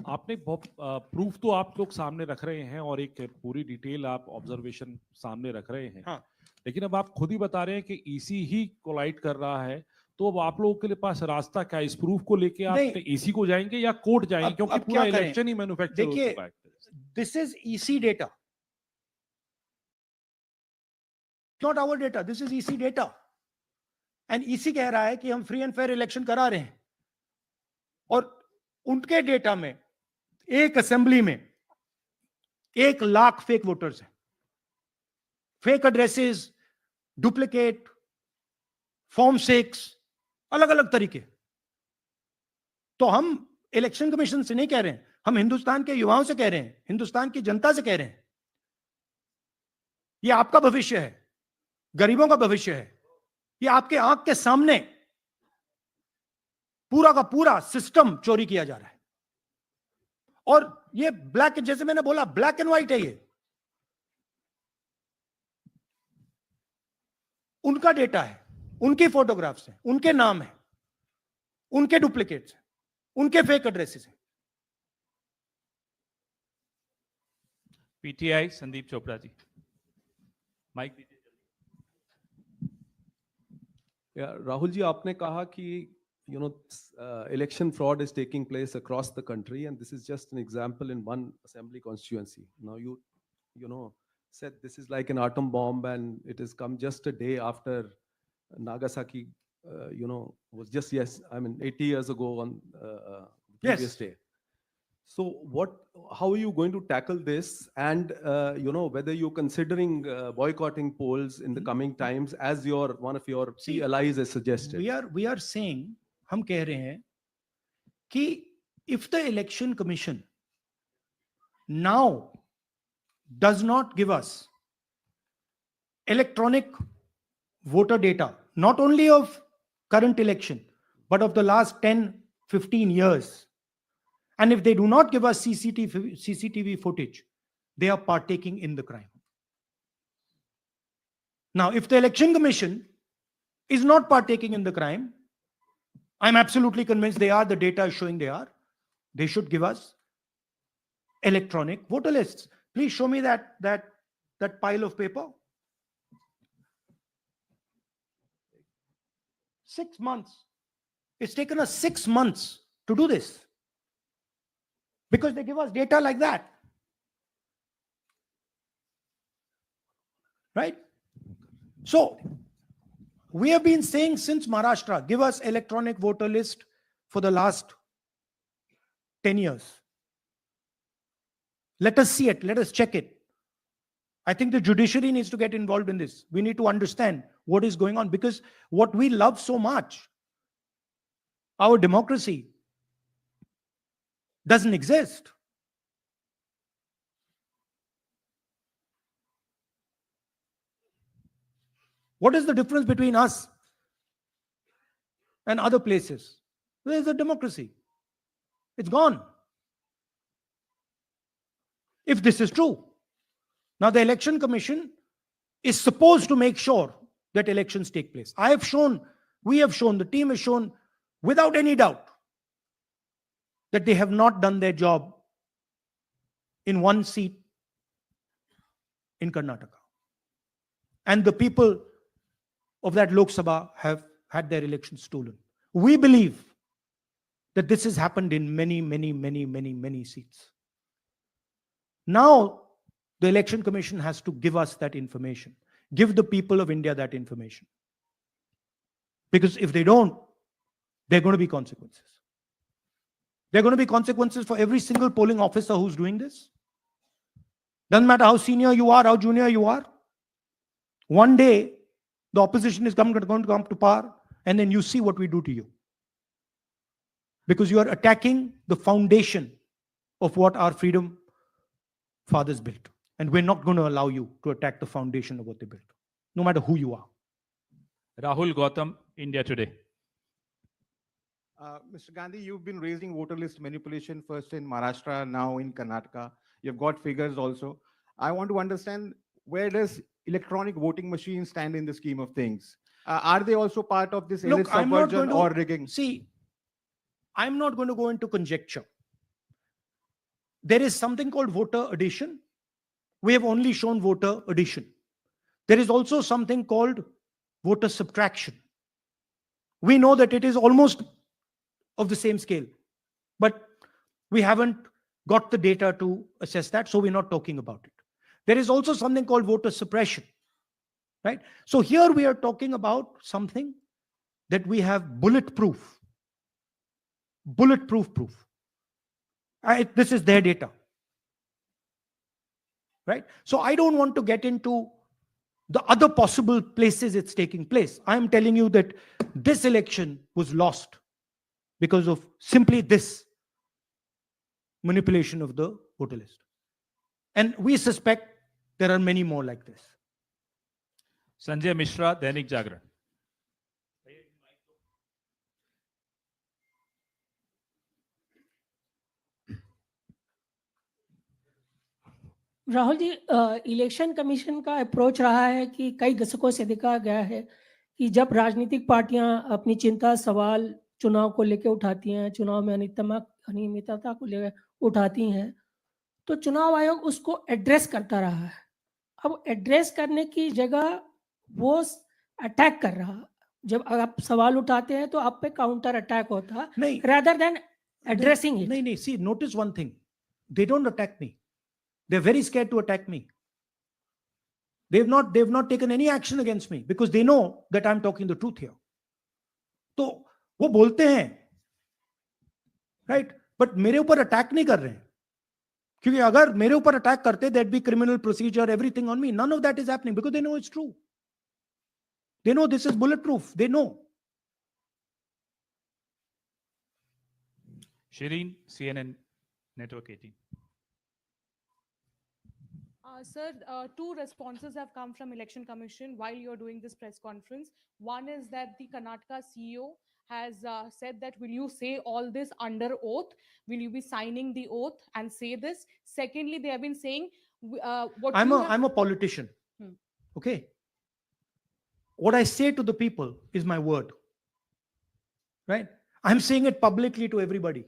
आपने बहुत प्रूफ तो आप लोग सामने रख रहे हैं और एक पूरी डिटेल आप ऑब्जर्वेशन सामने रख रहे हैं. हाँ. लेकिन अब आप खुद ही बता रहे हैं कि ईसी ही कोलाइड कर रहा है, तो अब आप लोगों के लिए पास रास्ता क्या है? इस प्रूफ को लेके आप नहीं. ईसी को जाएंगे या कोर्ट जाएंगे? क्योंकि अब पूरा क्या करें? इलेक्शन ही मैन्युफैक्चर हो देखिए, चुका है. this is EC data. Not our data. This is EC data. And EC कह रहा है कि हम फ्री एंड फेयर इलेक्शन करा रहे हैं, और उनके डेटा में एक असेंबली में 1 लाख फेक वोटर्स हैं, फेक एड्रेसेस, डुप्लीकेट फॉर्म 6, अलग अलग तरीके. तो हम इलेक्शन कमीशन से नहीं कह रहे हैं, हम हिंदुस्तान के युवाओं से कह रहे हैं, हिंदुस्तान की जनता से कह रहे हैं, ये आपका भविष्य है, गरीबों का भविष्य है. ये आपके आंख के सामने पूरा का पूरा सिस्टम चोरी किया जा रहा है. और ये ब्लैक, जैसे मैंने बोला, ब्लैक एंड व्हाइट है. ये उनका डेटा है, उनकी फोटोग्राफ्स हैं, उनके नाम है, उनके डुप्लीकेट्स हैं, उनके फेक एड्रेसेस हैं. पीटीआई संदीप चोपड़ा जी, माइक दीजिए. राहुल जी, आपने कहा कि election fraud is taking place across the country, and this is just an example in one assembly constituency. Now you said this is like an atom bomb, and it has come just a day after Nagasaki. Was just 80 years ago on the previous day. So how are you going to tackle this? And whether you're considering boycotting polls in the coming times, as one of your key allies has suggested? We are saying, हम कह रहे हैं कि if the election commission now does not give us electronic voter data, not only of current election, but of the last 10, 15 years, and if they do not give us CCTV footage, they are partaking in the crime. Now, if the election commission is not partaking in the crime, I'm absolutely convinced they are. The data is showing they are. They should give us electronic voter lists. Please show me that pile of paper. 6 months. It's taken us 6 months to do this, because they give us data like that. Right? So, we have been saying since Maharashtra, give us electronic voter list for the last 10 years. Let us see it. Let us check it. I think the judiciary needs to get involved in this. We need to understand what is going on, because what we love so much, our democracy, doesn't exist. What is the difference between us and other places? Where is the democracy? It's gone. If this is true. Now, the election commission is supposed to make sure that elections take place. We have shown, the team has shown without any doubt that they have not done their job in one seat in Karnataka. And the people of that Lok Sabha have had their elections stolen. We believe that this has happened in many seats. Now, the election commission has to give us that information. Give the people of India that information. Because if they don't, there are going to be consequences. There are going to be consequences for every single polling officer who's doing this. Doesn't matter how senior you are, how junior you are. One day, the opposition is going to come to power, and then you see what we do to you. Because you are attacking the foundation of what our freedom fathers built. And we're not going to allow you to attack the foundation of what they built, no matter who you are. Rahul Gautam, India Today. Mr. Gandhi, you've been raising voter list manipulation first in Maharashtra, now in Karnataka. You've got figures also. I want to understand, where does electronic voting machines stand in the scheme of things? Are they also part of this elite Look, I'm not subversion going or to rigging? see. I'm not going to go into conjecture. There is something called voter addition. We have only shown voter addition. There is also something called voter subtraction. We know that it is almost of the same scale, but we haven't got the data to assess that, so we're not talking about it. There is also something called voter suppression, right? So here we are talking about something that we have bulletproof proof. This is their data, right? So I don't want to get into the other possible places it's taking place. I am telling you that this election was lost because of simply this manipulation of the voter list. And we suspect there are many more like this. Sanjay Mishra, Dainik Jagran. Rahul ji, election commission का approach रहा है कि कई दशकों से देखा गया है कि जब राजनीतिक पार्टियां अपनी चिंता सवाल चुनाव को लेकर उठाती हैं, चुनाव में अनियमितता को लेकर उठाती हैं, तो चुनाव आयोग उसको एड्रेस करता रहा है। अब एड्रेस करने की जगह वो अटैक कर रहा। जब आप सवाल उठाते हैं तो आप पे काउंटर अटैक होता नहीं, rather than addressing it. नहीं, see, notice one thing. They don't attack me. They're very scared to attack me. They've not taken any action against me because they know that I'm talking the truth here. तो वो बोलते हैं, right? But मेरे ऊपर attack नहीं कर रहे हैं, क्योंकि अगर मेरे ऊपर अटैक करते, there'd be criminal procedure, everything on me. None of that is happening because they know it's true. They know this is bulletproof. They know. Shireen, CNN Network 18. Sir, two responses have come from Election Commission while you're doing this press conference. One is that the Karnataka CEO has said that, will you say all this under oath? Will you be signing the oath and say this? Secondly, they have been saying what I'm a politician. Hmm. Okay. What I say to the people is my word. Right? I'm saying it publicly to everybody.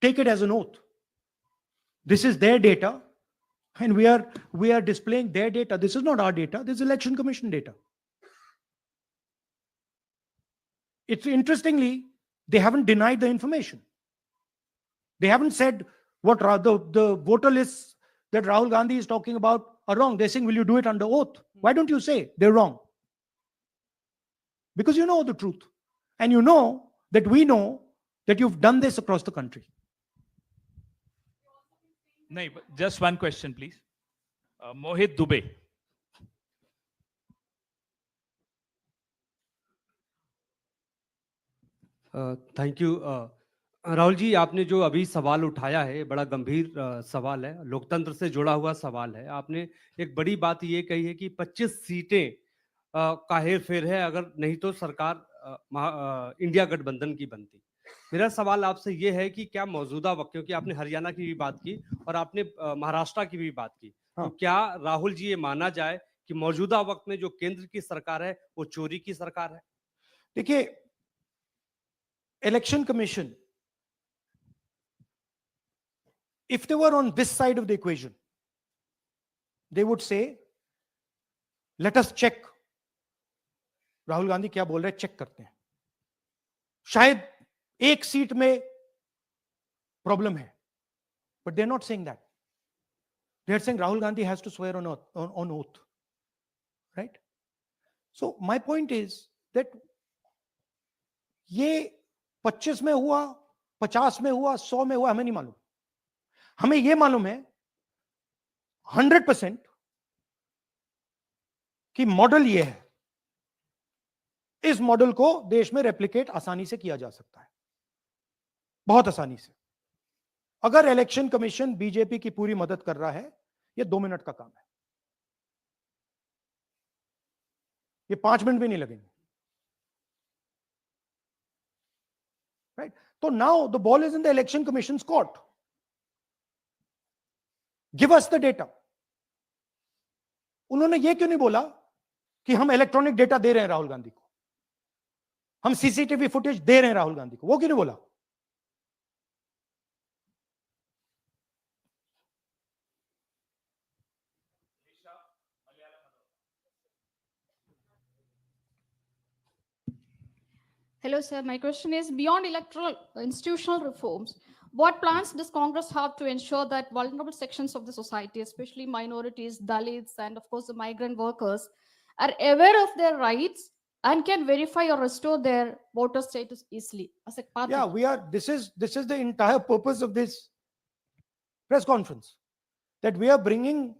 Take it as an oath. This is their data, and we are displaying their data. This is not our data. This is Election Commission data. It's interestingly, they haven't denied the information. They haven't said what the voter lists that Rahul Gandhi is talking about are wrong. They're saying, will you do it under oath? Why don't you say they're wrong? Because you know the truth. And you know that we know that you've done this across the country. No, just one question, please. Mohit Dubey. Thank you Rahul ji, आपने जो अभी सवाल उठाया है बड़ा गंभीर सवाल है, लोकतंत्र से जुड़ा हुआ सवाल है। आपने एक बड़ी बात ये कही है कि 25 सीटें का हेरफेर है, अगर नहीं तो सरकार इंडिया गठबंधन की बनती। मेरा सवाल आपसे ये है कि क्या मौजूदा वक्त, क्योंकि आपने हरियाणा की भी बात की और आपने महाराष्ट्र की भी बात की, तो क्या राहुल जी ये माना जाए कि मौजूदा वक्त में जो केंद्र की सरकार है वो चोरी की सरकार है? देखिए, Election Commission, if they were on this side of the equation, they would say, let us check. Rahul Gandhi क्या बोल रहे हैं, चेक करते हैं। शायद एक सीट में प्रॉब्लम है, but they're not saying that. They're saying Rahul Gandhi has to swear on oath, right? So my point is that ये 25 में हुआ, 50 में हुआ, 100 में हुआ, हमें नहीं मालूम। हमें ये मालूम है 100% कि मॉडल ये है, इस मॉडल को देश में रेप्लिकेट आसानी से किया जा सकता है, बहुत आसानी से। अगर इलेक्शन कमीशन बीजेपी की पूरी मदद कर रहा है, ये 2 मिनट का काम है, ये 5 मिनट भी नहीं लगेंगे, राइट? तो now the ball is in the election commissions court. Give us the data. उन्होंने ये क्यों नहीं बोला कि हम इलेक्ट्रॉनिक डेटा दे रहे हैं राहुल गांधी को, हम सीसीटीवी फुटेज दे रहे हैं राहुल गांधी को, वो क्यों नहीं बोला? Hello, sir. My question is, beyond electoral institutional reforms, what plans does Congress have to ensure that vulnerable sections of the society, especially minorities, Dalits, and of course the migrant workers, are aware of their rights and can verify or restore their voter status easily as a part Yeah, of we are. This is the entire purpose of this press conference, that we are bringing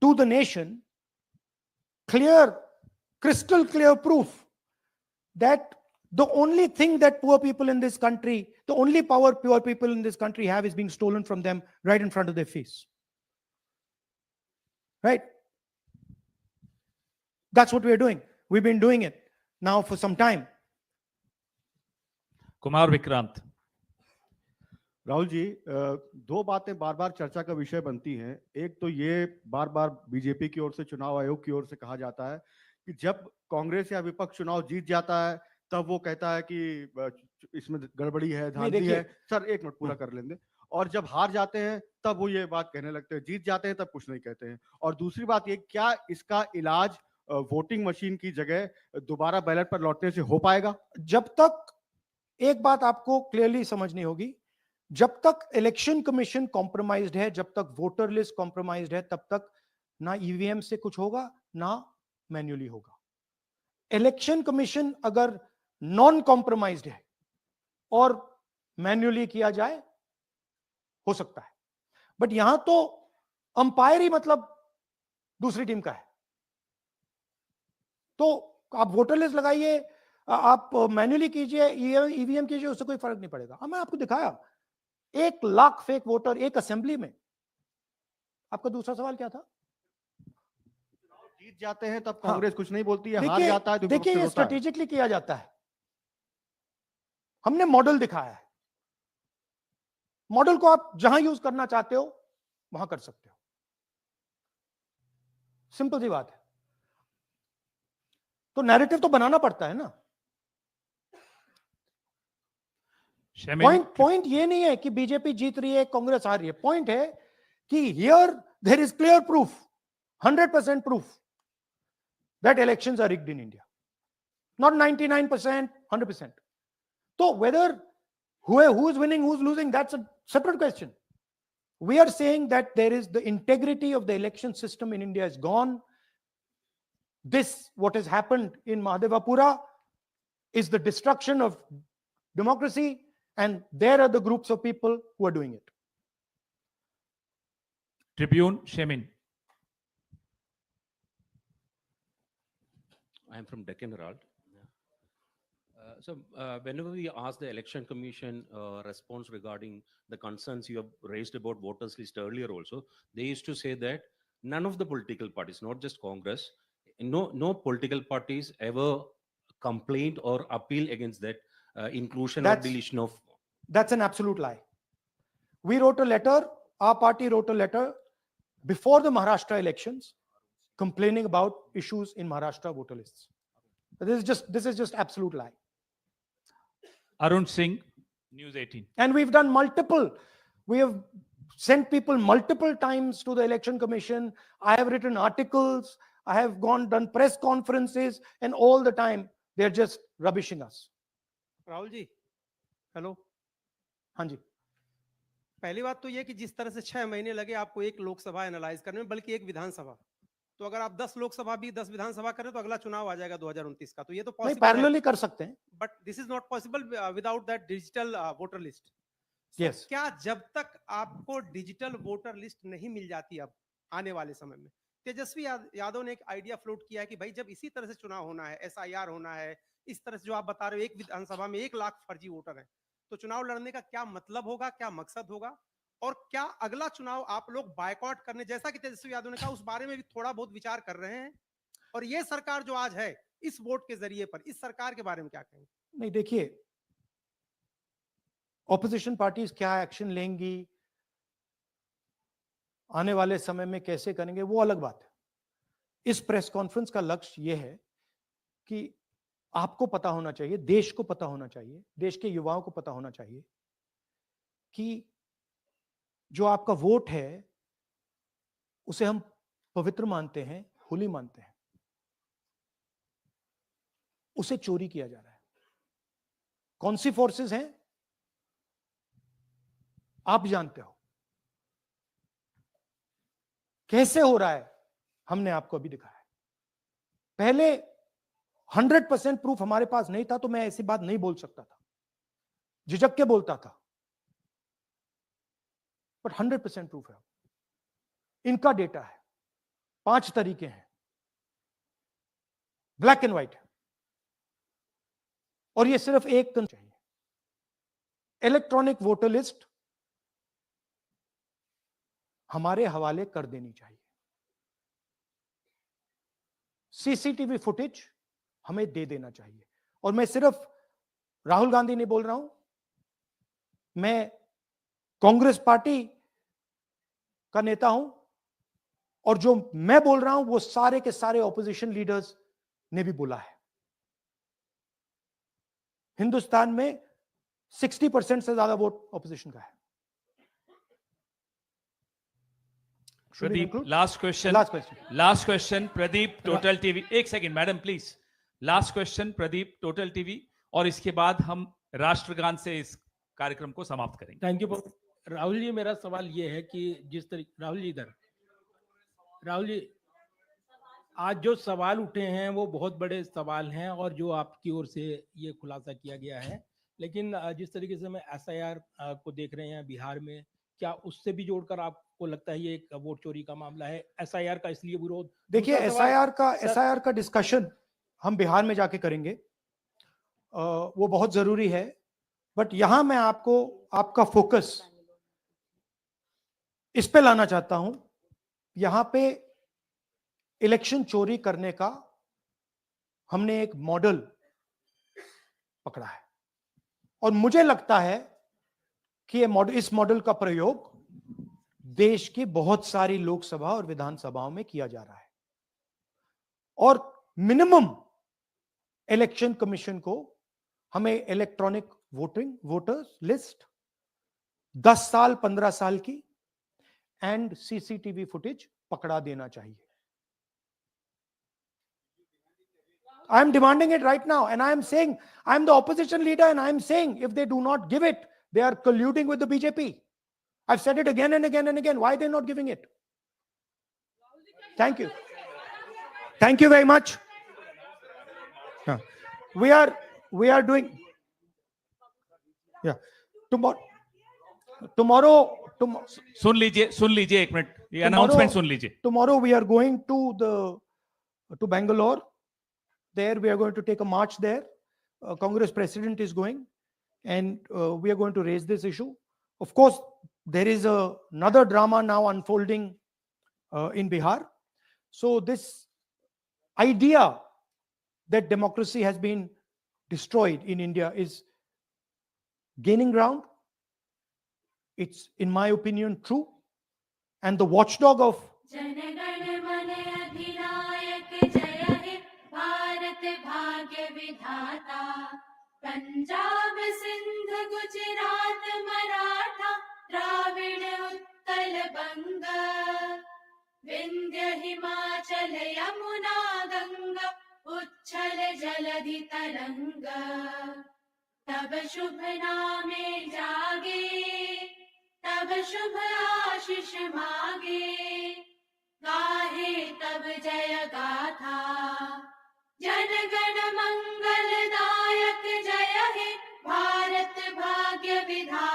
to the nation clear, crystal clear proof that the only thing that poor people in this country, the only power poor people in this country have, is being stolen from them right in front of their face. Right? That's what we're doing. We've been doing it now for some time. Kumar Vikrant. Rahul ji, दो बातें बार बार चर्चा का विषय बनती हैं। एक तो ये बार बार बीजेपी की ओर से, चुनाव आयोग की ओर से कहा जाता है कि जब कांग्रेस या विपक्ष चुनाव जीत जाता है तब वो कहता है कि इसमें गड़बड़ी है, धांधली है। सर एक मिनट पूरा कर लेंगे। और जब हार जाते हैं तब वो ये बात कहने लगते हैं, जीत जाते हैं तब कुछ नहीं कहते हैं। और दूसरी बात ये, क्या इसका इलाज वोटिंग मशीन की जगह दोबारा बैलेट पर लौटने से हो पाएगा? जब तक, एक बात आपको क्लियरली समझनी होगी, जब तक इलेक्शन कमीशन कॉम्प्रोमाइज्ड है, जब तक वोटर लिस्ट कॉम्प्रोमाइज्ड है, तब तक ना ईवीएम से कुछ होगा ना मैन्युअली होगा। इलेक्शन कमीशन अगर नॉन कॉम्प्रोमाइज्ड है और मैन्युअली किया जाए, हो सकता है, बट यहां तो अंपायर ही मतलब दूसरी टीम का है। तो आप वोटर लिस्ट लगाइए, आप मैन्युअली कीजिए, ईवीएम कीजिए, उससे कोई फर्क नहीं पड़ेगा। मैं आपको दिखाया 1 लाख फेक वोटर एक असेंबली में। आपका दूसरा सवाल क्या था? जीत जाते हैं तब कांग्रेस कुछ नहीं बोलती है, हार देखिए, जाता है तो देखिए ये विपक्ष रोता है। स्ट्रेटेजिकली किया जाता है। हमने मॉडल दिखाया है, मॉडल को आप जहां यूज करना चाहते हो वहां कर सकते हो, सिंपल सी बात है। तो नैरेटिव तो बनाना पड़ता है ना। पॉइंट ये नहीं है कि बीजेपी जीत रही है, कांग्रेस हार रही है। पॉइंट है कि here there is clear proof, 100% proof that elections are rigged in India. Not 99%, 100%. So whether who is winning, who's losing, that's a separate question. We are saying that there is the integrity of the election system in India is gone. This, what has happened in Mahadevapura, is the destruction of democracy, and there are the groups of people who are doing it. Tribune शेमिन। I am from Deccan Herald. Whenever we ask the Election Commission response regarding the concerns you have raised about voters list earlier also, they used to say that none of the political parties, not just Congress, no political parties ever complained or appeal against that inclusion or deletion of. That's an absolute lie. We wrote a letter, our party wrote a letter before the Maharashtra elections complaining about issues in Maharashtra voter lists. This is just absolute lie. Arun Singh, News 18. And we've done we have sent people multiple times to the election commission. I have written articles, I have done press conferences, and all the time they're just rubbishing us. Rahul ji, hello. हाँ जी। पहली बात तो ये कि जिस तरह से 6 महीने लगे आपको एक लोकसभा एनालाइज करने में, बल्कि एक विधानसभा, तो अगर आप 10 लोकसभा भी 10 विधानसभा करें तो अगला चुनाव आ जाएगा 2029 का। तो ये तो नहीं, पैरेलली कर सकते हैं, but this is not possible without that digital voter list. Yes. क्या जब तक आपको डिजिटल वोटर लिस्ट नहीं मिल जाती अब, आने वाले समय में। तेजस्वी यादव ने एक आइडिया फ्लोट किया है कि भाई जब इसी तरह से चुनाव होना है, एसआईआर होना है, इस तरह से जो आप बता रहे हो एक विधानसभा में 1 लाख फर्जी वोटर है, तो चुनाव लड़ने का क्या मतलब होगा, क्या मकसद होगा, और क्या अगला चुनाव आप लोग बायकॉट करने, जैसा कि तेजस्वी यादव ने कहा, उस बारे में भी थोड़ा बहुत विचार कर रहे हैं? और ये सरकार जो आज है इस वोट के जरिए पर, इस सरकार के बारे में क्या कहेंगे? नहीं, देखिए, ऑपोजिशन पार्टीज क्या एक्शन लेंगी, आने वाले समय में कैसे करेंगे, वो अलग बात है। इस प्रेस कॉन्फ्रेंस का लक्ष्य यह है कि आपको पता होना चाहिए, देश को पता होना चाहिए, देश के युवाओं को पता होना चाहिए कि जो आपका वोट है उसे हम पवित्र मानते हैं, होली मानते हैं, उसे चोरी किया जा रहा है। कौन सी फोर्सेस हैं आप जानते हो, कैसे हो रहा है हमने आपको अभी दिखाया है। पहले 100% प्रूफ हमारे पास नहीं था तो मैं ऐसी बात नहीं बोल सकता था, झिझक के बोलता था, बट 100% प्रूफ है। इनका डेटा है, 5 तरीके हैं, ब्लैक एंड व्हाइट है, और ये सिर्फ एक करना चाहिए। इलेक्ट्रॉनिक वोटर लिस्ट हमारे हवाले कर देनी चाहिए। सीसीटीवी फुटेज हमें दे देना चाहिए। और मैं सिर्फ राहुल गांधी नहीं बोल रहा हूं, मैं कांग्रेस पार्टी का नेता हूं, और जो मैं बोल रहा हूं वो सारे के सारे ऑपोजिशन लीडर्स ने भी बोला है। हिंदुस्तान में 60% से ज्यादा वोट ऑपोजिशन का है। Pradeep, last question, last question Pradeep, total TV. एक second madam please, last question Pradeep, total TV, और इसके बाद हम राष्ट्रगान से इस कार्यक्रम को समाप्त करेंगे। थैंक यू राहुल जी। मेरा सवाल ये है कि जिस तरीके राहुल जी आज जो सवाल उठे हैं वो बहुत बड़े सवाल हैं, और जो आपकी ओर से ये खुलासा किया गया है, लेकिन जिस तरीके से मैं एसआईआर को देख रहे हैं बिहार में, क्या उससे भी जोड़कर आपको लगता है ये एक वोट चोरी का मामला है? एसआईआर का इसलिए विरोध, देखिए, एसआईआर का डिस्कशन हम बिहार में जाके करेंगे, वो बहुत जरूरी है, बट यहां मैं आपको आपका फोकस इस पे लाना चाहता हूं। यहां पे इलेक्शन चोरी करने का हमने एक मॉडल पकड़ा है, और मुझे लगता है कि इस मॉडल का प्रयोग देश की बहुत सारी लोकसभा और विधानसभाओं में किया जा रहा है, और मिनिमम इलेक्शन कमीशन को हमें इलेक्ट्रॉनिक वोटर्स लिस्ट 10 साल 15 साल की एंड सीसीटीवी फुटेज पकड़ा देना चाहिए। I am demanding it right now, and I am saying, I am the opposition leader, and I am saying if they do not give it, they are colluding with the BJP. I've said it again and again and again. Why are they not giving it? Thank you. Thank you very much. We are doing, yeah. Tomorrow, सुन लीजिए एक minute, ये announcement सुन लीजिए। Tomorrow we are going to Bangalore. There we are going to take a march there. Congress president is going, and we are going to raise this issue. Of course, there is another drama now unfolding in Bihar. So this idea that democracy has been destroyed in India is gaining ground. It's, in my opinion, true. And the watchdog of भाग्य विधाता, पंजाब सिंध गुजरात मराठा द्राविड़ उत्कल बंग, विंध्य हिमाचल यमुना गंगा उच्छल जलधि तरंग, तब शुभ नामे जागे, तब शुभ आशीष मागे, गाहे तब जय गाथा, जन गण मंगलदायक जय हे भारत भाग्य विधाता।